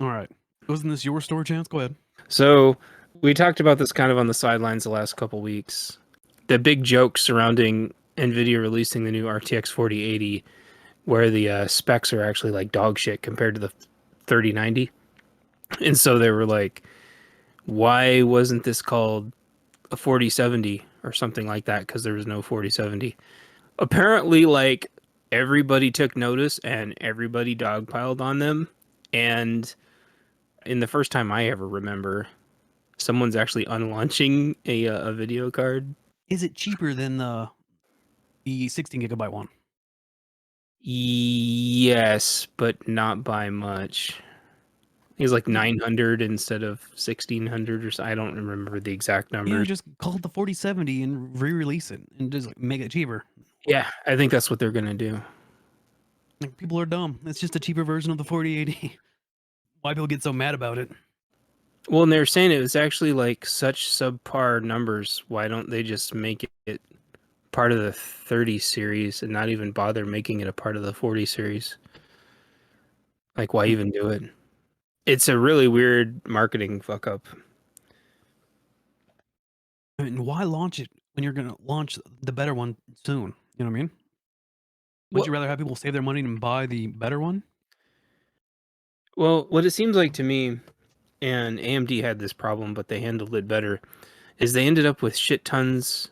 [SPEAKER 2] All right. Wasn't this your store, Chance? Go ahead.
[SPEAKER 4] So we talked about this kind of on the sidelines the last couple weeks. The big joke surrounding Nvidia releasing the new RTX 4080, where the specs are actually like dog shit compared to the 3090. And so they were like, why wasn't this called a 4070 or something like that? Because there was no 4070. Apparently, like, everybody took notice and everybody dogpiled on them. And in the first time I ever remember, someone's actually unlaunching a video card.
[SPEAKER 2] Is it cheaper than the 16 gigabyte one?
[SPEAKER 4] Yes, but not by much. He's like 900 instead of 1600 or so. I don't remember the exact
[SPEAKER 2] Yeah,
[SPEAKER 4] numbers.
[SPEAKER 2] just call it the 4070 and re-release it and just make it cheaper.
[SPEAKER 4] Yeah, I think that's what they're gonna do.
[SPEAKER 2] Like, people are dumb. It's just a cheaper version of the 4080. Why people get so mad about it?
[SPEAKER 4] Well, and they're saying it was actually like such subpar numbers. Why don't they just make it part of the 30 series and not even bother making it a part of the 40 series? Like, why even do it? It's a really weird marketing fuck up.
[SPEAKER 2] I mean, why launch it when you're going to launch the better one soon? You know what I mean? Would you rather have people save their money and buy the better one?
[SPEAKER 4] Well, what it seems like to me, and AMD had this problem, but they handled it better, is they ended up with shit tons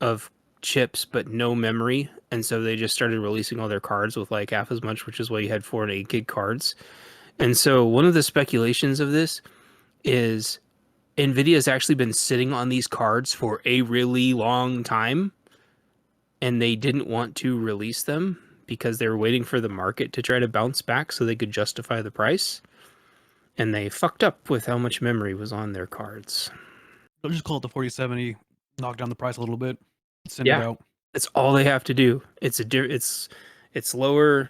[SPEAKER 4] of chips but no memory, and so they just started releasing all their cards with like half as much, which is why you had 4 and 8 gig cards. And so one of the speculations of this is Nvidia has actually been sitting on these cards for a really long time, and they didn't want to release them because they were waiting for the market to try to bounce back so they could justify the price. And they fucked up with how much memory was on their cards.
[SPEAKER 2] They'll just call it the 4070, knock down the price a little bit, send it out.
[SPEAKER 4] That's all they have to do. It's lower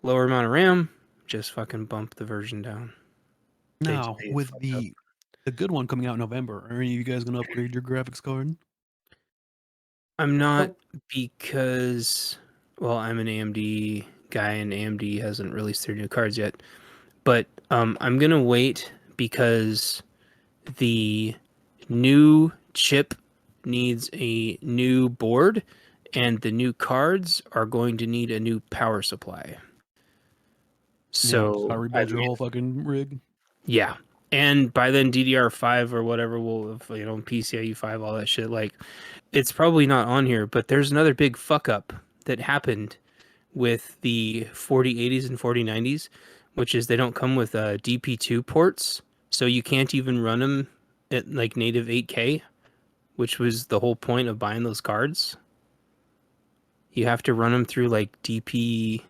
[SPEAKER 4] amount of RAM. Just fucking bump the version down.
[SPEAKER 2] Now, with the good one coming out in November, are any of you guys going to upgrade your graphics card?
[SPEAKER 4] I'm not, because, well, I'm an AMD guy and AMD hasn't released their new cards yet. But I'm going to wait because the new chip needs a new board and the new cards are going to need a new power supply. So
[SPEAKER 2] I rebuild your whole fucking rig.
[SPEAKER 4] Yeah. And by then DDR5 or whatever will have, PCIe 5, all that shit, like, it's probably not on here, but there's another big fuck up that happened with the 4080s and 4090s, which is they don't come with DP2 ports, so you can't even run them at like native 8K, which was the whole point of buying those cards. You have to run them through like DP1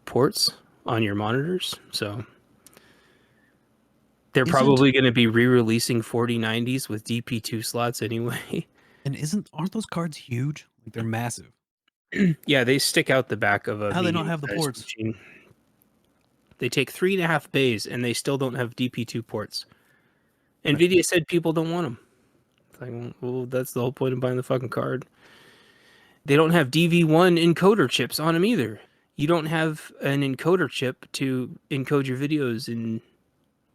[SPEAKER 4] ports on your monitors, so they're probably going to be re-releasing 4090s with DP2 slots anyway.
[SPEAKER 2] And aren't those cards huge? Like, they're massive.
[SPEAKER 4] Yeah, they stick out the back of a.
[SPEAKER 2] How do they not have the ports?
[SPEAKER 4] Machine. They take 3.5 bays and they still don't have DP2 ports. Nvidia said people don't want them. It's like, well, that's the whole point of buying the fucking card. They don't have DV1 encoder chips on them either. You don't have an encoder chip to encode your videos in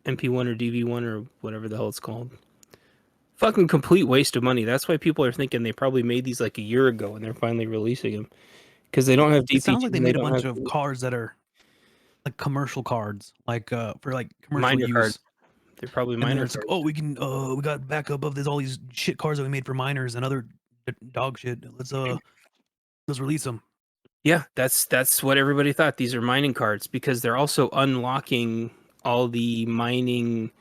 [SPEAKER 4] MP1 or DV1 or whatever the hell it's called. Fucking complete waste of money. That's why people are thinking they probably made these like a year ago and they're finally releasing them. Because they don't have DP2.
[SPEAKER 2] It sounds like they made a bunch of cards that are like commercial cards, like for like commercial
[SPEAKER 4] minor
[SPEAKER 2] use.
[SPEAKER 4] Cards. They're probably minor cards.
[SPEAKER 2] Like, oh, we got backup of all these shit cards that we made for miners and other dog shit. Let's release them.
[SPEAKER 4] Yeah, that's what everybody thought. These are mining cards because they're also unlocking all the mining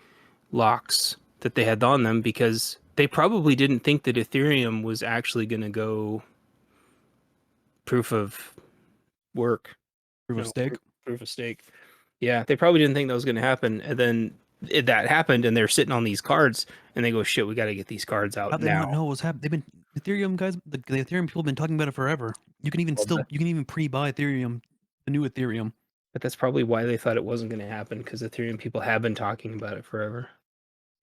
[SPEAKER 4] locks that they had on them because they probably didn't think that Ethereum was actually going to go proof of work.
[SPEAKER 2] Proof of stake.
[SPEAKER 4] Proof of stake. Yeah, they probably didn't think that was going to happen. And then that happened and they're sitting on these cards and they go, shit, we got to get these cards out
[SPEAKER 2] How they
[SPEAKER 4] now.
[SPEAKER 2] not know what's happening? They've been Ethereum guys. The Ethereum people have been talking about it forever. You can even pre-buy Ethereum, the new Ethereum.
[SPEAKER 4] But that's probably why they thought it wasn't going to happen because Ethereum people have been talking about it forever.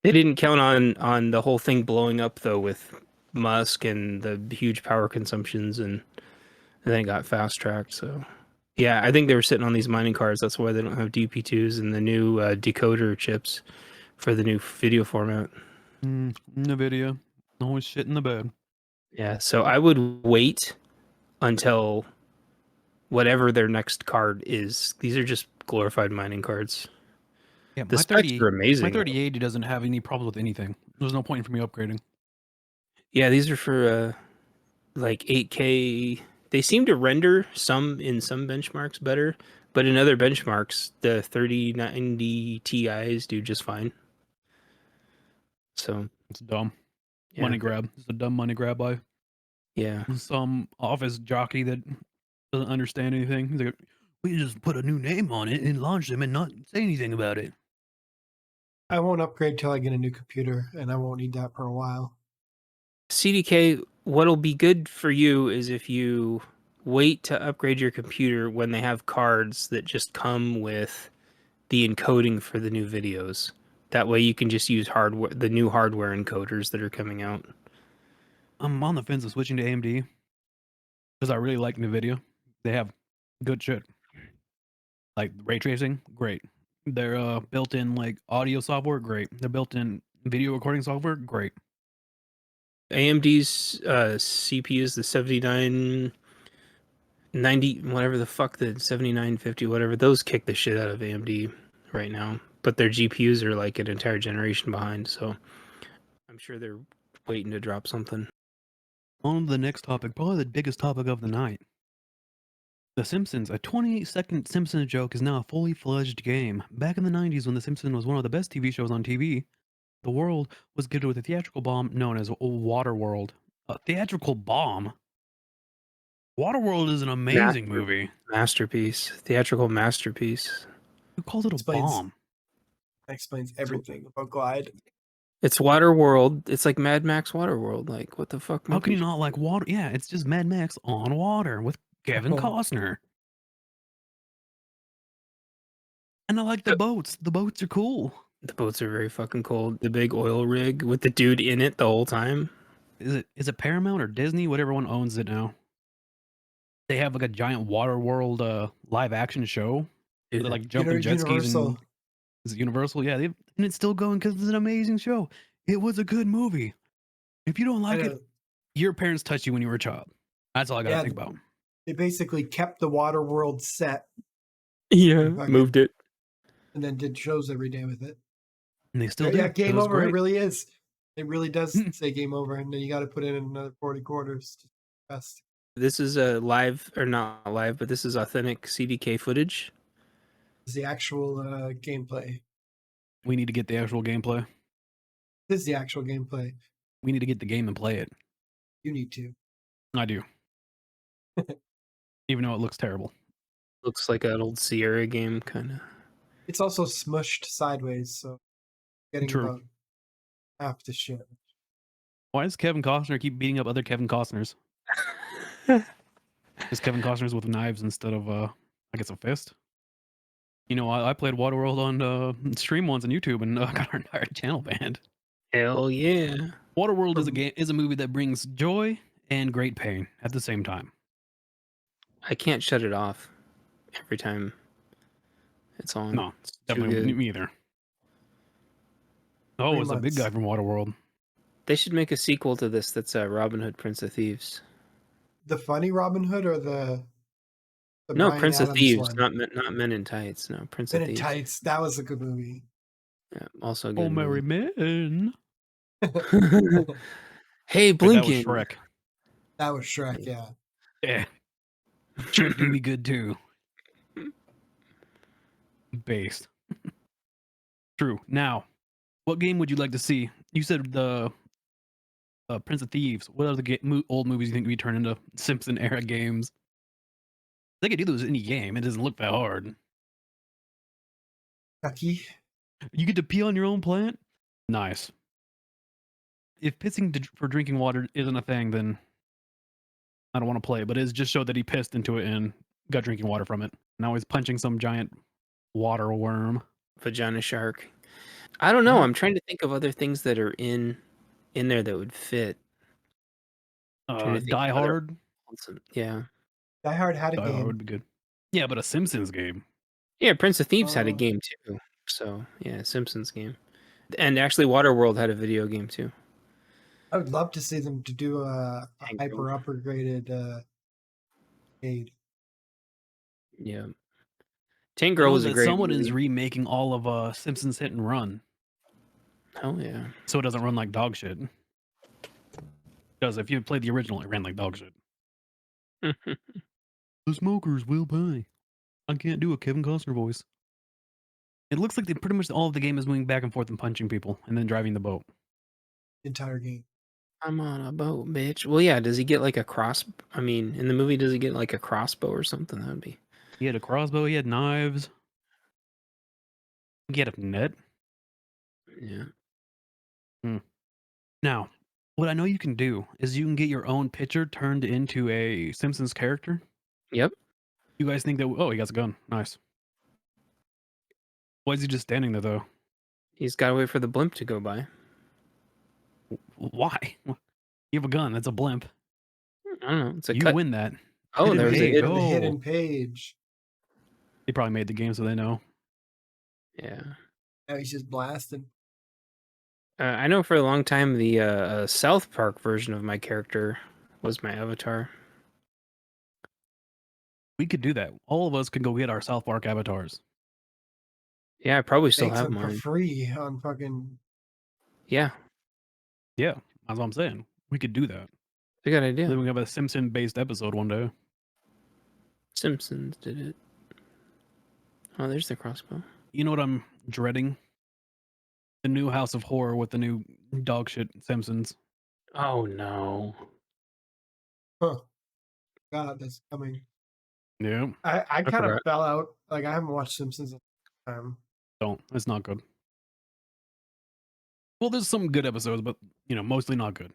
[SPEAKER 4] They didn't count on the whole thing blowing up though with Musk and the huge power consumptions and then it got fast tracked. So yeah, I think they were sitting on these mining cards. That's why they don't have DP2s and the new decoder chips for the new video format.
[SPEAKER 2] Nvidia, always shit in the bed.
[SPEAKER 4] Yeah, so I would wait until whatever their next card is. These are just glorified mining cards.
[SPEAKER 2] Yeah,
[SPEAKER 4] the specs are amazing.
[SPEAKER 2] My 3080 doesn't have any problems with anything. There's no point for me upgrading.
[SPEAKER 4] Yeah, these are for like 8K. They seem to render in some benchmarks better, but in other benchmarks, the 3090 Ti's do just fine. So
[SPEAKER 2] it's dumb.
[SPEAKER 4] Yeah.
[SPEAKER 2] Money grab. It's a dumb money grab by some office jockey that doesn't understand anything. He's like, we just put a new name on it and launch them and not say anything about it.
[SPEAKER 3] I won't upgrade till I get a new computer, and I won't need that for a while.
[SPEAKER 4] CDK, what'll be good for you is if you wait to upgrade your computer when they have cards that just come with the encoding for the new videos. That way you can just use the new hardware encoders that are coming out.
[SPEAKER 2] I'm on the fence of switching to AMD because I really like Nvidia. They have good shit. Like ray tracing, great. Their built-in like audio software, great. Their built-in video recording software, great.
[SPEAKER 4] AMD's CPUs, the 7990, whatever the fuck, the 7950, whatever, those kick the shit out of AMD right now. But their GPUs are like an entire generation behind, so I'm sure they're waiting to drop something.
[SPEAKER 2] On to the next topic, probably the biggest topic of the night. The Simpsons, a 28-second Simpsons joke is now a fully fledged game. Back in the 90s when The Simpsons was one of the best TV shows on TV, the world was gifted with a theatrical bomb known as WaterWorld. A theatrical bomb? WaterWorld is an amazing movie.
[SPEAKER 4] Masterpiece. Theatrical masterpiece.
[SPEAKER 2] Who calls it a bomb?
[SPEAKER 3] That explains everything about Glide.
[SPEAKER 4] It's WaterWorld. It's like Mad Max WaterWorld. Like, what the fuck?
[SPEAKER 2] How can you not like water? Yeah, it's just Mad Max on water with Kevin Costner. And I like the boats. The boats are cool.
[SPEAKER 4] The boats are very fucking cool. The big oil rig with the dude in it the whole time.
[SPEAKER 2] Is it Paramount or Disney? Whatever one owns it now. They have like a giant WaterWorld live action show. They're like jumping jet skis and is it Universal? Yeah, and it's still going because it's an amazing show. It was a good movie. If you don't like it, your parents touched you when you were a child. That's all I gotta think about.
[SPEAKER 3] They basically kept the WaterWorld set.
[SPEAKER 4] Yeah, moved it.
[SPEAKER 3] And then did shows every day with it.
[SPEAKER 2] And they still do.
[SPEAKER 3] Yeah, game over. Great. It really is. It really does say game over. And then you got to put in another 40 quarters to test.
[SPEAKER 4] This is a live, or not live, but this is authentic CDK footage.
[SPEAKER 3] This is the actual gameplay.
[SPEAKER 2] We need to get the actual gameplay.
[SPEAKER 3] This is the actual gameplay.
[SPEAKER 2] We need to get the game and play it.
[SPEAKER 3] You need to.
[SPEAKER 2] I do. Even though it looks terrible.
[SPEAKER 4] Looks like an old Sierra game, kind of.
[SPEAKER 3] It's also smushed sideways, so getting about half the shit.
[SPEAKER 2] Why does Kevin Costner keep beating up other Kevin Costners? Just Kevin Costner's with knives instead of, I guess, a fist. You know, I played WaterWorld on stream once on YouTube and got our entire channel banned.
[SPEAKER 4] Hell yeah!
[SPEAKER 2] WaterWorld is a movie that brings joy and great pain at the same time.
[SPEAKER 4] I can't shut it off every time it's on.
[SPEAKER 2] No, it's definitely me either. Oh, it's a big guy from WaterWorld.
[SPEAKER 4] They should make a sequel to this that's Robin Hood, Prince of Thieves.
[SPEAKER 3] The funny Robin Hood or the
[SPEAKER 4] no,
[SPEAKER 3] Bryan
[SPEAKER 4] Prince
[SPEAKER 3] Adams
[SPEAKER 4] of Thieves,
[SPEAKER 3] one?
[SPEAKER 4] not Men in Tights. No, Prince
[SPEAKER 3] Men
[SPEAKER 4] of
[SPEAKER 3] in
[SPEAKER 4] Thieves.
[SPEAKER 3] Tights. That was a good movie.
[SPEAKER 4] Yeah, also a good.
[SPEAKER 2] Oh, merry men.
[SPEAKER 4] Hey, Blinken.
[SPEAKER 2] That was Shrek.
[SPEAKER 3] That was Shrek, yeah.
[SPEAKER 2] Yeah. Shrek do be good too. Based. True. Now, what game would you like to see? You said the Prince of Thieves. What other old movies you think we turn into Simpson era games? They could do those in any game. It doesn't look that hard.
[SPEAKER 3] Chucky.
[SPEAKER 2] You get to pee on your own plant? Nice. If pissing for drinking water isn't a thing, then I don't want to play it. But it just showed that he pissed into it and got drinking water from it. Now he's punching some giant water worm.
[SPEAKER 4] Vagina shark. I don't know.
[SPEAKER 3] Yeah.
[SPEAKER 4] I'm trying to think of other things that are in there that would fit. Trying to think
[SPEAKER 2] Die
[SPEAKER 4] of other
[SPEAKER 2] Hard.
[SPEAKER 4] Yeah.
[SPEAKER 3] Die Hard had a
[SPEAKER 2] Die Hard
[SPEAKER 3] game.
[SPEAKER 2] would be good. Yeah, but a Simpsons game.
[SPEAKER 4] Yeah, Prince of Thieves had a
[SPEAKER 3] Oh.
[SPEAKER 4] game too. So yeah, Simpsons game. And actually WaterWorld had a video game too.
[SPEAKER 3] I would love to see them to do a
[SPEAKER 4] Tank
[SPEAKER 3] hyper
[SPEAKER 4] Girl.
[SPEAKER 3] upgraded aid.
[SPEAKER 4] Yeah. Tank
[SPEAKER 2] I
[SPEAKER 4] Girl
[SPEAKER 2] know
[SPEAKER 4] was a
[SPEAKER 2] that
[SPEAKER 4] great
[SPEAKER 2] someone
[SPEAKER 4] movie.
[SPEAKER 2] is remaking all of Simpsons Hit and Run,
[SPEAKER 4] Oh yeah.
[SPEAKER 2] so it doesn't run like dog shit. Because if you played the original, it ran like dog shit. The smokers will pay. I can't do a Kevin Costner voice. It looks like pretty much all of the game is moving back and forth and punching people and then driving the boat.
[SPEAKER 3] Entire game.
[SPEAKER 4] I'm on a boat, bitch. Well, yeah. Does he get like a I mean, in the movie, does he get like a crossbow or something? That would be.
[SPEAKER 2] He had a crossbow, he had knives. He had a net.
[SPEAKER 4] Yeah.
[SPEAKER 2] Now, what I know you can do is you can get your own picture turned into a Simpsons character.
[SPEAKER 4] Yep.
[SPEAKER 2] You guys think that, oh, he got a gun. Nice. Why is he just standing there, though?
[SPEAKER 4] He's got to wait for the blimp to go by.
[SPEAKER 2] Why? You have a gun. That's a blimp.
[SPEAKER 4] I don't know. It's a
[SPEAKER 2] You
[SPEAKER 4] cut.
[SPEAKER 2] win that.
[SPEAKER 4] Oh,
[SPEAKER 2] hidden
[SPEAKER 4] there was a
[SPEAKER 2] page.
[SPEAKER 4] hidden.
[SPEAKER 3] The
[SPEAKER 2] Oh.
[SPEAKER 3] hidden page.
[SPEAKER 2] They probably made the game so they know.
[SPEAKER 4] Yeah.
[SPEAKER 3] Now he's just blasting.
[SPEAKER 4] I know for a long time the South Park version of my character was my avatar.
[SPEAKER 2] We could do that. All of us could go get our South Park avatars.
[SPEAKER 4] Yeah, I probably still
[SPEAKER 3] Makes
[SPEAKER 4] have
[SPEAKER 3] them for
[SPEAKER 4] mine.
[SPEAKER 3] free on fucking.
[SPEAKER 4] Yeah,
[SPEAKER 2] Yeah, that's what I'm saying. We could do that.
[SPEAKER 4] it's a good idea.
[SPEAKER 2] Then we have a Simpson-based episode one day.
[SPEAKER 4] Simpsons did it. Oh, there's the crossbow.
[SPEAKER 2] You know what I'm dreading? The new House of Horror with the new dog shit Simpsons.
[SPEAKER 4] Oh no.
[SPEAKER 3] Huh. God, that's coming.
[SPEAKER 2] Yeah,
[SPEAKER 3] I kind of
[SPEAKER 4] forgot.
[SPEAKER 3] fell out. Like I haven't watched Simpsons in a long time.
[SPEAKER 2] don't. It's not good. Well, there's some good episodes, but, mostly not good.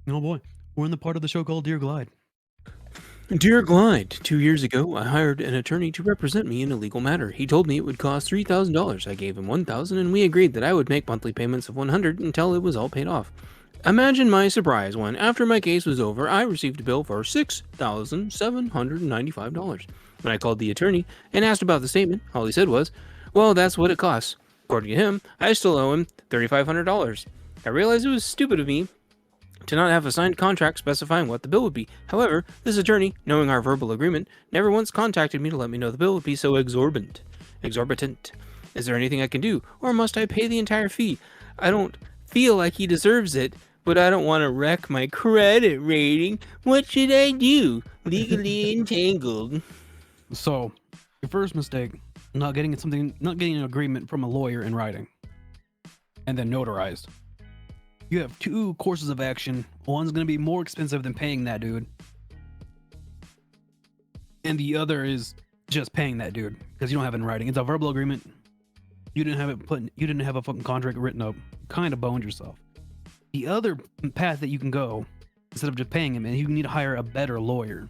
[SPEAKER 2] Oh boy. We're in the part of the show called Dear Glide.
[SPEAKER 4] Dear Glide, 2 years ago, I hired an attorney to represent me in a legal matter. He told me it would cost $3,000. I gave him $1,000, and we agreed that I would make monthly payments of $100 until it was all paid off. Imagine my surprise when, after my case was over, I received a bill for $6,795. When I called the attorney and asked about the statement, all he said was, "Well, that's what it costs." According to him, I still owe him $3,500. I realized it was stupid of me to not have a signed contract specifying what the bill would be. However, this attorney, knowing our verbal agreement, never once contacted me to let me know the bill would be so exorbitant. Is there anything I can do, or must I pay the entire fee? I don't feel like he deserves it, but I don't want to wreck my credit rating. What should I do? Legally entangled.
[SPEAKER 2] So, your first mistake, not getting an agreement from a lawyer in writing, and then notarized. You have two courses of action. One's going to be more expensive than paying that dude, and the other is just paying that dude because you don't have it in writing. It's a verbal agreement. You didn't have it you didn't have a fucking contract written up. Kind of boned yourself. The other path that you can go, instead of just paying him, and you need to hire a better lawyer,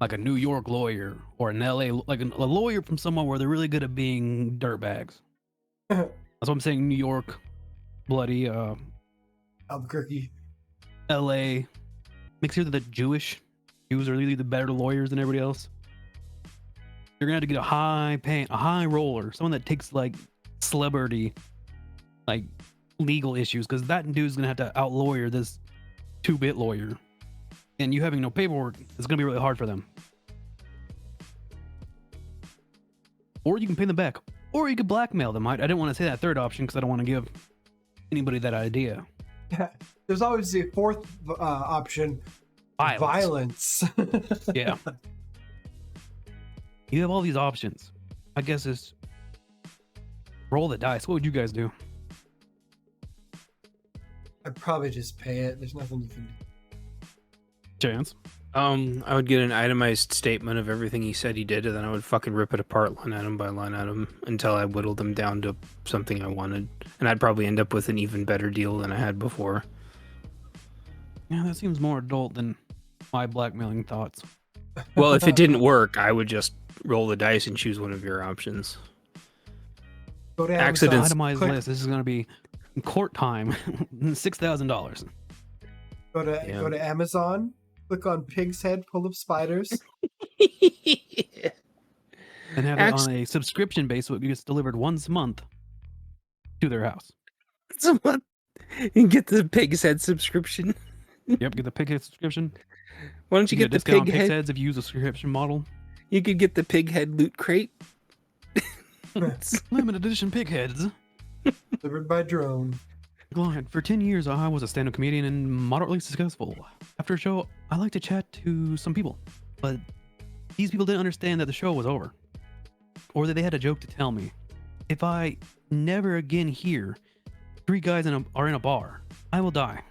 [SPEAKER 2] like a New York lawyer or an LA, like a lawyer from somewhere where they're really good at being dirtbags. That's what I'm saying. New York, bloody
[SPEAKER 3] Albuquerque.
[SPEAKER 2] LA. Makes sure that the Jews are really the better lawyers than everybody else. You're gonna have to get a high roller, someone that takes like celebrity, like legal issues, because that dude's gonna have to out lawyer this 2-bit lawyer, and you having no paperwork is gonna be really hard for them. Or you can pay them back, or you could blackmail them. I didn't want to say that third option because I don't want to give anybody that idea.
[SPEAKER 3] There's always the fourth option, violence.
[SPEAKER 2] Yeah. You have all these options. I guess it's roll the dice. What would you guys do?
[SPEAKER 3] I'd probably just pay it. There's nothing you can do.
[SPEAKER 2] Chance?
[SPEAKER 4] I would get an itemized statement of everything he said he did, and then I would fucking rip it apart line item by line item until I whittled them down to something I wanted. And I'd probably end up with an even better deal than I had before.
[SPEAKER 2] Yeah, that seems more adult than my blackmailing thoughts.
[SPEAKER 4] Well, if it didn't work, I would just roll the dice and choose one of your options.
[SPEAKER 3] Go to
[SPEAKER 4] Accidents.
[SPEAKER 2] Itemized list. This is going to be court time. $6,000.
[SPEAKER 3] Go to Amazon. Click on pig's head full of spiders.
[SPEAKER 2] And have it on a subscription base, so it gets delivered once a month to their house.
[SPEAKER 4] Someone and get the pig's head subscription.
[SPEAKER 2] Yep, get the pig head subscription.
[SPEAKER 4] Why don't you get the
[SPEAKER 2] discount on
[SPEAKER 4] pig
[SPEAKER 2] pig's
[SPEAKER 4] head?
[SPEAKER 2] heads if you use a subscription model?
[SPEAKER 4] You could get the pig head loot crate.
[SPEAKER 2] Limited edition pig heads.
[SPEAKER 3] Delivered by drone.
[SPEAKER 2] Glide. For 10 years, I was a stand-up comedian and moderately successful. After a show, I like to chat to some people, but these people didn't understand that the show was over, or that they had a joke to tell me. If I never again hear 3 guys are in a bar, I will die.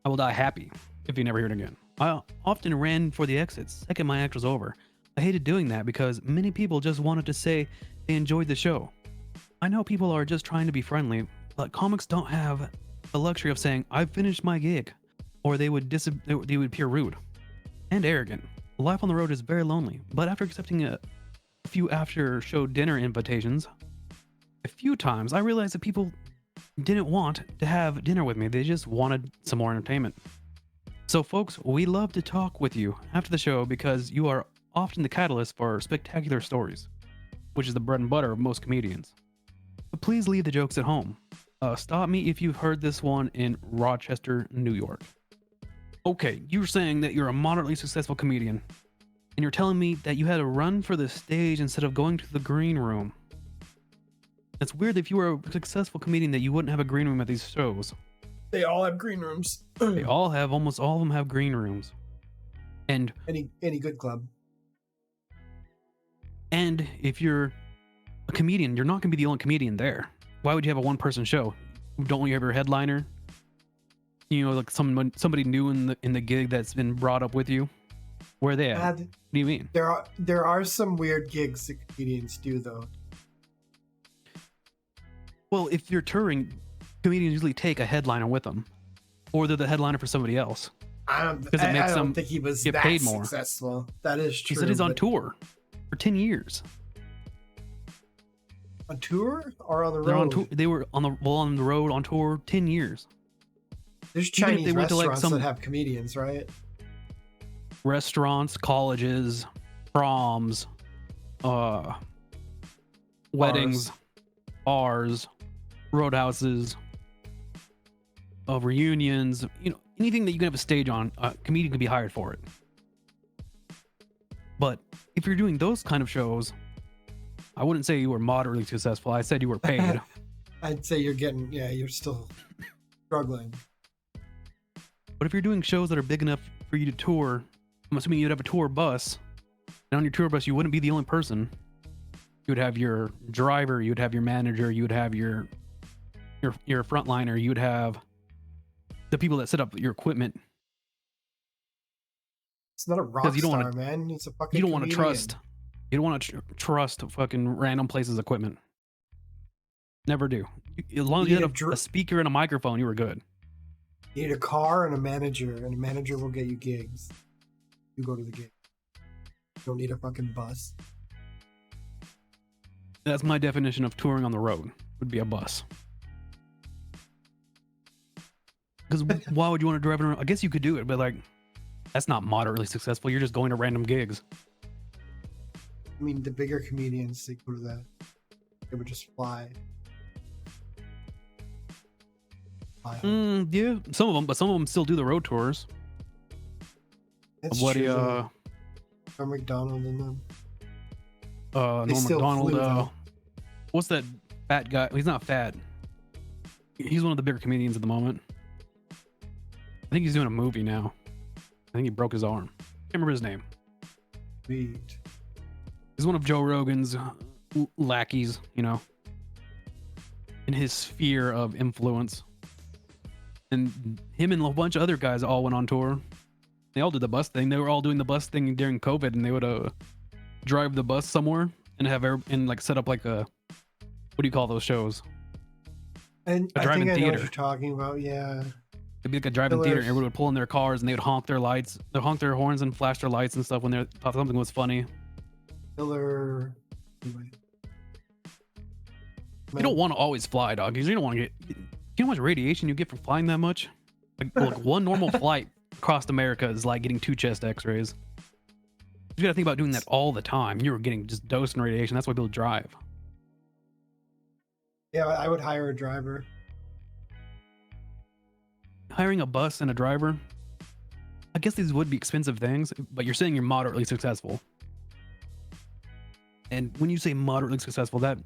[SPEAKER 2] I will die happy if you never hear it again. I often ran for the exits second my act was over. I hated doing that because many people just wanted to say they enjoyed the show. I know people are just trying to be friendly, but comics don't have the luxury of saying, I've finished my gig, or they would appear rude and arrogant. Life on the road is very lonely, but after accepting a few after-show dinner invitations, a few times, I realized that people didn't want to have dinner with me. They just wanted some more entertainment. So folks, we love to talk with you after the show because you are often the catalyst for spectacular stories, which is the bread and butter of most comedians. But please leave the jokes at home. Stop me if you've heard this one in Rochester, New York. Okay, you're saying that you're a moderately successful comedian, and you're telling me that you had to run for the stage instead of going to the green room. It's weird if you were a successful comedian that you wouldn't have a green room at these shows.
[SPEAKER 3] They all have green rooms.
[SPEAKER 2] They all have, almost all of them have green rooms. And
[SPEAKER 3] any good club.
[SPEAKER 2] And if you're a comedian, you're not going to be the only comedian there. Why would you have a one-person show? Don't you have your headliner? You know, like somebody new in the gig that's been brought up with you. Where are they at? What do you mean?
[SPEAKER 3] There are some weird gigs that comedians do, though.
[SPEAKER 2] Well, if you're touring, comedians usually take a headliner with them, or they're the headliner for somebody else.
[SPEAKER 3] I don't think he was
[SPEAKER 2] get
[SPEAKER 3] that
[SPEAKER 2] paid more.
[SPEAKER 3] successful. That is true.
[SPEAKER 2] He said he's on tour for 10 years.
[SPEAKER 3] On tour or on the road?
[SPEAKER 2] They're on tour. They were on the road on tour 10 years.
[SPEAKER 3] There's
[SPEAKER 2] Even if
[SPEAKER 3] Chinese
[SPEAKER 2] they went to, like,
[SPEAKER 3] restaurants that have comedians, right?
[SPEAKER 2] Restaurants, colleges, proms, weddings, bars, roadhouses, reunions, you know, anything that you can have a stage on, a comedian can be hired for it. But if you're doing those kind of shows, I wouldn't say you were moderately successful. I said you were paid.
[SPEAKER 3] I'd say you're still struggling.
[SPEAKER 2] But if you're doing shows that are big enough for you to tour, I'm assuming you'd have a tour bus. And on your tour bus, you wouldn't be the only person. You would have your driver, you would have your manager, you would have your frontliner, you would have the people that set up your equipment.
[SPEAKER 3] It's not a rock star, man. He's a fucking
[SPEAKER 2] You don't want to
[SPEAKER 3] comedian.
[SPEAKER 2] trust. You don't want to trust fucking random places' equipment. Never do. As long as you had a speaker and a microphone, you were good.
[SPEAKER 3] You need a car and a manager will get you gigs. You go to the gig. You don't need a fucking bus.
[SPEAKER 2] That's my definition of touring on the road, would be a bus. Because why would you want to drive around? I guess you could do it, but like, that's not moderately successful. You're just going to random gigs.
[SPEAKER 3] I mean, the bigger comedians, they go to that. They would just fly.
[SPEAKER 2] Yeah, some of them, but some of them still do the road tours.
[SPEAKER 3] That's
[SPEAKER 2] what
[SPEAKER 3] true.
[SPEAKER 2] Norm
[SPEAKER 3] McDonald and them.
[SPEAKER 2] Norm McDonald. What's that fat guy? He's not fat. He's one of the bigger comedians at the moment. think he's doing a movie now. I think he broke his arm. Can't remember his name.
[SPEAKER 3] Sweet.
[SPEAKER 2] He's one of Joe Rogan's lackeys, you know, in his sphere of influence. And him and a bunch of other guys all went on tour. They all did the bus thing. They were all doing the bus thing during COVID, and they would drive the bus somewhere and have and like set up like a, what do you call those shows?
[SPEAKER 3] And
[SPEAKER 2] A
[SPEAKER 3] I
[SPEAKER 2] drive-in
[SPEAKER 3] think I know
[SPEAKER 2] theater.
[SPEAKER 3] what you're talking about. Yeah.
[SPEAKER 2] It'd be like a drive-in theater.
[SPEAKER 3] Pillars.
[SPEAKER 2] Everyone would pull in their cars and they would honk their lights. They'd honk their horns and flash their lights and stuff when they thought something was funny.
[SPEAKER 3] Killer. Anyway.
[SPEAKER 2] You don't want to always fly, dog, because you don't want to get. You know how much radiation you get from flying that much? Like one normal flight across America is like getting 2 chest X-rays. You got to think about doing that all the time. You were getting just dosed in radiation. That's why people drive.
[SPEAKER 3] Yeah, I would hire a driver.
[SPEAKER 2] Hiring a bus and a driver, I guess these would be expensive things, but you're saying you're moderately successful. And when you say moderately successful, that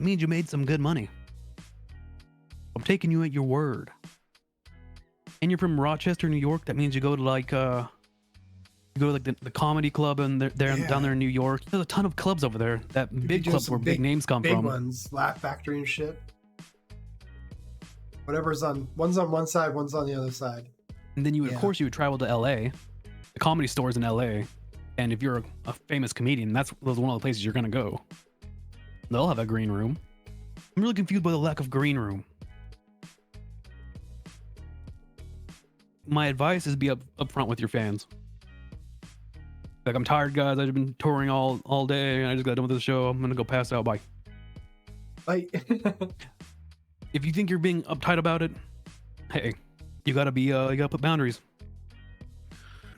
[SPEAKER 2] means you made some good money. I'm taking you at your word. And you're from Rochester, New York. That means you go to like the comedy club and down there in New York. There's a ton of clubs over there. That
[SPEAKER 3] You
[SPEAKER 2] big
[SPEAKER 3] could do
[SPEAKER 2] clubs
[SPEAKER 3] some
[SPEAKER 2] where big names come
[SPEAKER 3] Big
[SPEAKER 2] from.
[SPEAKER 3] ones, Laugh Factory and shit. Whatever's one's on one side, one's on the other side.
[SPEAKER 2] And then of
[SPEAKER 3] Yeah.
[SPEAKER 2] course, you would travel to LA, the comedy stores in LA. And if you're a famous comedian, that's one of the places you're gonna go. They'll have a green room. I'm really confused by the lack of green room. My advice is be up front with your fans. Like, I'm tired, guys. I've been touring all day, and I just got done with the show. I'm gonna go pass out. Bye.
[SPEAKER 3] Like,
[SPEAKER 2] If you think you're being uptight about it, hey, you gotta put boundaries.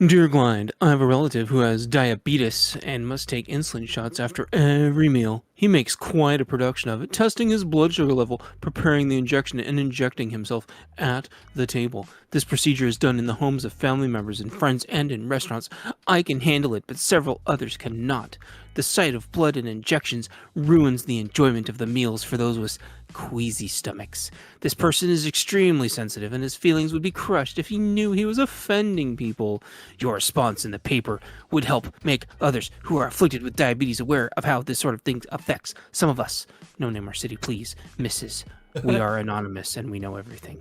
[SPEAKER 4] Dear Glide, I have a relative who has diabetes and must take insulin shots after every meal. He makes quite a production of it, testing his blood sugar level, preparing the injection, and injecting himself at the table. This procedure is done in the homes of family members and friends and in restaurants. I can handle it, but several others cannot. The sight of blood and injections ruins the enjoyment of the meals for those with queasy stomachs. This person is extremely sensitive, and his feelings would be crushed if he knew he was offending people. Your response in the paper would help make others who are afflicted with diabetes aware of how this sort of thing affects some of us. No name or city, please, Mrs. We are anonymous, and we know everything.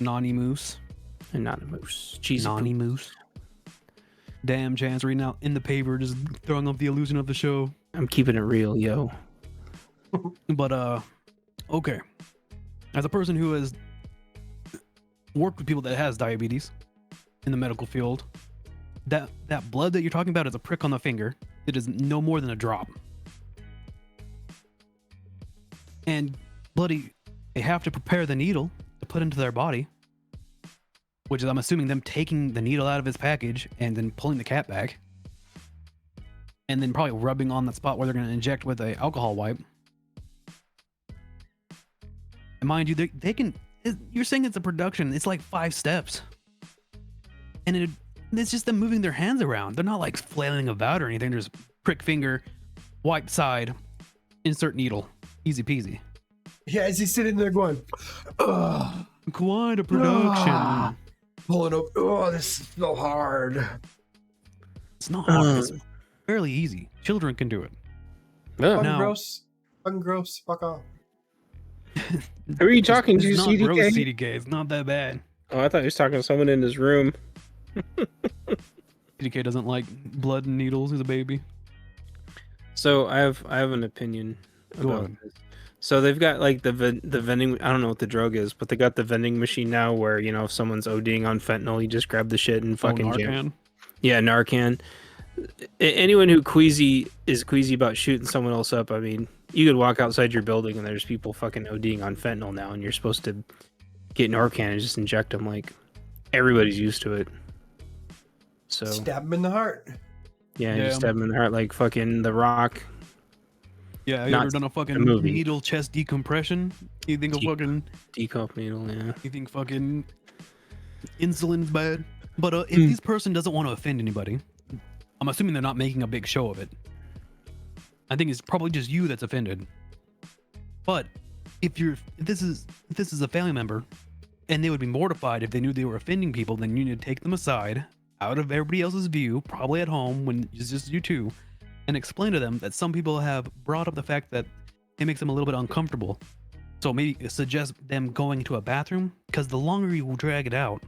[SPEAKER 2] Nani Moose.
[SPEAKER 4] Anonymous. Cheesy
[SPEAKER 2] Nani
[SPEAKER 4] poop.
[SPEAKER 2] Moose. Damn chance reading out in the paper, just throwing off the illusion of the show.
[SPEAKER 4] I'm keeping it real, yo.
[SPEAKER 2] But okay. As a person who has worked with people that has diabetes in the medical field, that blood that you're talking about is a prick on the finger. It is no more than a drop. And bloody, they have to prepare the needle to put into their body, which is, I'm assuming, them taking the needle out of its package and then pulling the cap back, and then probably rubbing on that spot where they're going to inject with a alcohol wipe. And mind you, they can. You're saying it's a production. It's like 5 steps, and it's just them moving their hands around. They're not like flailing about or anything. They're just prick finger, wipe side, insert needle, easy peasy.
[SPEAKER 3] yeah, as he's sitting there going, ugh,
[SPEAKER 2] Quite a production.
[SPEAKER 3] Ah. Pulling up. Oh, this is so hard.
[SPEAKER 2] It's not hard. It's fairly easy. Children can do it.
[SPEAKER 4] Yeah.
[SPEAKER 3] Fucking
[SPEAKER 2] Now-
[SPEAKER 3] gross. Fucking gross. Fuck off.
[SPEAKER 4] Who are you talking
[SPEAKER 2] It's
[SPEAKER 4] to,
[SPEAKER 2] not
[SPEAKER 4] CDK?
[SPEAKER 2] gross, CDK. It's not that bad.
[SPEAKER 4] Oh, I thought he was talking to someone in his room.
[SPEAKER 2] CDK doesn't like blood and needles. He's a baby.
[SPEAKER 4] So I have an opinion
[SPEAKER 2] Go
[SPEAKER 4] about
[SPEAKER 2] on.
[SPEAKER 4] this. So they've got like the vending. I don't know what the drug is, but they got the vending machine now where, you know, if someone's ODing on fentanyl, you just grab the shit and fucking jam.
[SPEAKER 2] Narcan.
[SPEAKER 4] Yeah, Narcan. Anyone who is queasy about shooting someone else up, I mean, you could walk outside your building and there's people fucking ODing on fentanyl now, and you're supposed to get Narcan and just inject them. Like, everybody's used to it. So
[SPEAKER 3] Stab him in the heart.
[SPEAKER 4] yeah,
[SPEAKER 2] Yeah.
[SPEAKER 4] just stab them in the heart like fucking The Rock.
[SPEAKER 2] Yeah, have you
[SPEAKER 4] Not
[SPEAKER 2] ever done a fucking
[SPEAKER 4] movie.
[SPEAKER 2] needle chest decompression? You think of fucking,
[SPEAKER 4] Decomp needle, yeah.
[SPEAKER 2] you think fucking insulin's bad? But if this person doesn't want to offend anybody, I'm assuming they're not making a big show of it. I think it's probably just you that's offended. But if this is a family member And they would be mortified if they knew they were offending people. Then you need to take them aside, out of everybody else's view, probably at home when it's just you two, and explain to them that some people have brought up the fact that it makes them a little bit uncomfortable. So maybe suggest them going to a bathroom, because the longer you drag it out,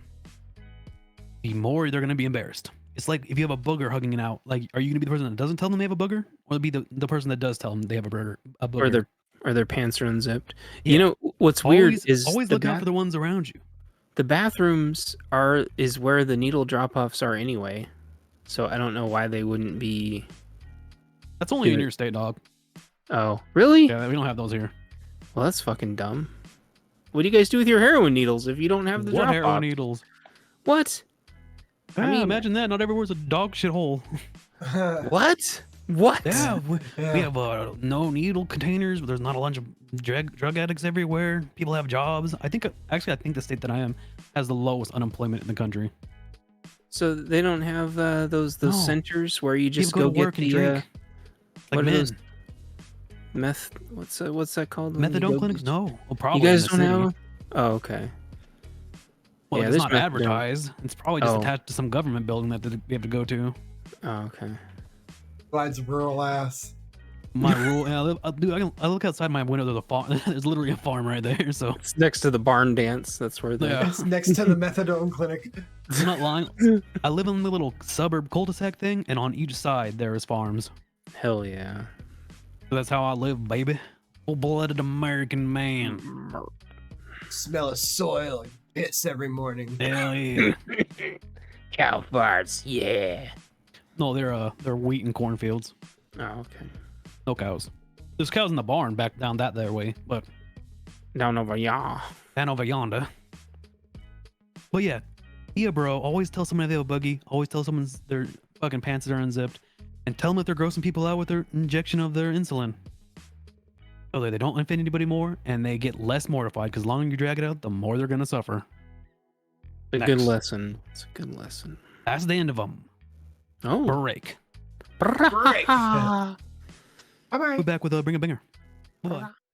[SPEAKER 2] the more they're going to be embarrassed. It's like if you have a booger hugging it out, like, are you going to be the person that doesn't tell them they have a booger, or be the person that does tell them they have a booger?
[SPEAKER 4] Or their pants are unzipped.
[SPEAKER 2] Yeah.
[SPEAKER 4] You know what's weird is
[SPEAKER 2] always look out for the ones around you.
[SPEAKER 4] The bathrooms is where the needle drop-offs are anyway. So I don't know why they wouldn't be.
[SPEAKER 2] That's only in your state, dog.
[SPEAKER 4] Oh, really?
[SPEAKER 2] Yeah, we don't have those here.
[SPEAKER 4] Well, that's fucking dumb. What do you guys do with your heroin needles if you don't have the
[SPEAKER 2] What
[SPEAKER 4] drop-off?
[SPEAKER 2] heroin needles?
[SPEAKER 4] What?
[SPEAKER 2] I mean, imagine that. Not everywhere's a dog shit hole.
[SPEAKER 4] What? What?
[SPEAKER 2] Yeah, we have no needle containers. There's not a bunch of drug addicts everywhere. People have jobs. I think the state that I am has the lowest unemployment in the country.
[SPEAKER 4] So they don't have those
[SPEAKER 2] No.
[SPEAKER 4] centers where you just
[SPEAKER 2] People
[SPEAKER 4] go
[SPEAKER 2] to work
[SPEAKER 4] get
[SPEAKER 2] and
[SPEAKER 4] the
[SPEAKER 2] drink. Like
[SPEAKER 4] what are
[SPEAKER 2] men.
[SPEAKER 4] those what's that called? when you
[SPEAKER 2] Methadone
[SPEAKER 4] go-
[SPEAKER 2] clinics? No. Well,
[SPEAKER 4] You
[SPEAKER 2] probably
[SPEAKER 4] guys
[SPEAKER 2] in the
[SPEAKER 4] don't
[SPEAKER 2] city.
[SPEAKER 4] have? Oh, okay.
[SPEAKER 2] Well,
[SPEAKER 4] Yeah,
[SPEAKER 2] it's
[SPEAKER 4] there's
[SPEAKER 2] not
[SPEAKER 4] methadone.
[SPEAKER 2] advertised. It's probably just
[SPEAKER 4] Oh.
[SPEAKER 2] attached to some government building that we have to go to.
[SPEAKER 4] Oh, okay.
[SPEAKER 3] Glide's rural ass.
[SPEAKER 2] My rule, yeah, I look outside my window. There's a farm. There's literally a farm right there. So
[SPEAKER 4] It's next to the barn dance. That's where the
[SPEAKER 2] Yeah.
[SPEAKER 3] It's next to the methadone clinic.
[SPEAKER 2] I'm not lying. I live in the little suburb cul-de-sac thing, and on each side there is farms.
[SPEAKER 4] hell yeah.
[SPEAKER 2] So that's how I live, baby. Full-blooded American man.
[SPEAKER 3] Smell of soil and piss every morning.
[SPEAKER 2] Hell yeah.
[SPEAKER 4] Cow farts, yeah.
[SPEAKER 2] No, they're wheat and cornfields.
[SPEAKER 4] Oh, okay.
[SPEAKER 2] No cows. There's cows in the barn back down that there way, but
[SPEAKER 4] Down over y'all.
[SPEAKER 2] down over yonder. But yeah, bro, always tell someone they have a buggy. Always tell someone their fucking pants are unzipped, and tell them that they're grossing people out with their injection of their insulin. So that they don't offend anybody more, and they get less mortified. Because the longer you drag it out, the more they're gonna suffer.
[SPEAKER 4] A
[SPEAKER 2] Next.
[SPEAKER 4] good lesson. It's a good lesson.
[SPEAKER 2] That's the end of them.
[SPEAKER 4] Oh.
[SPEAKER 2] Break.
[SPEAKER 3] Break. Bye-bye.
[SPEAKER 2] We're back with Bring a Binger. Bye.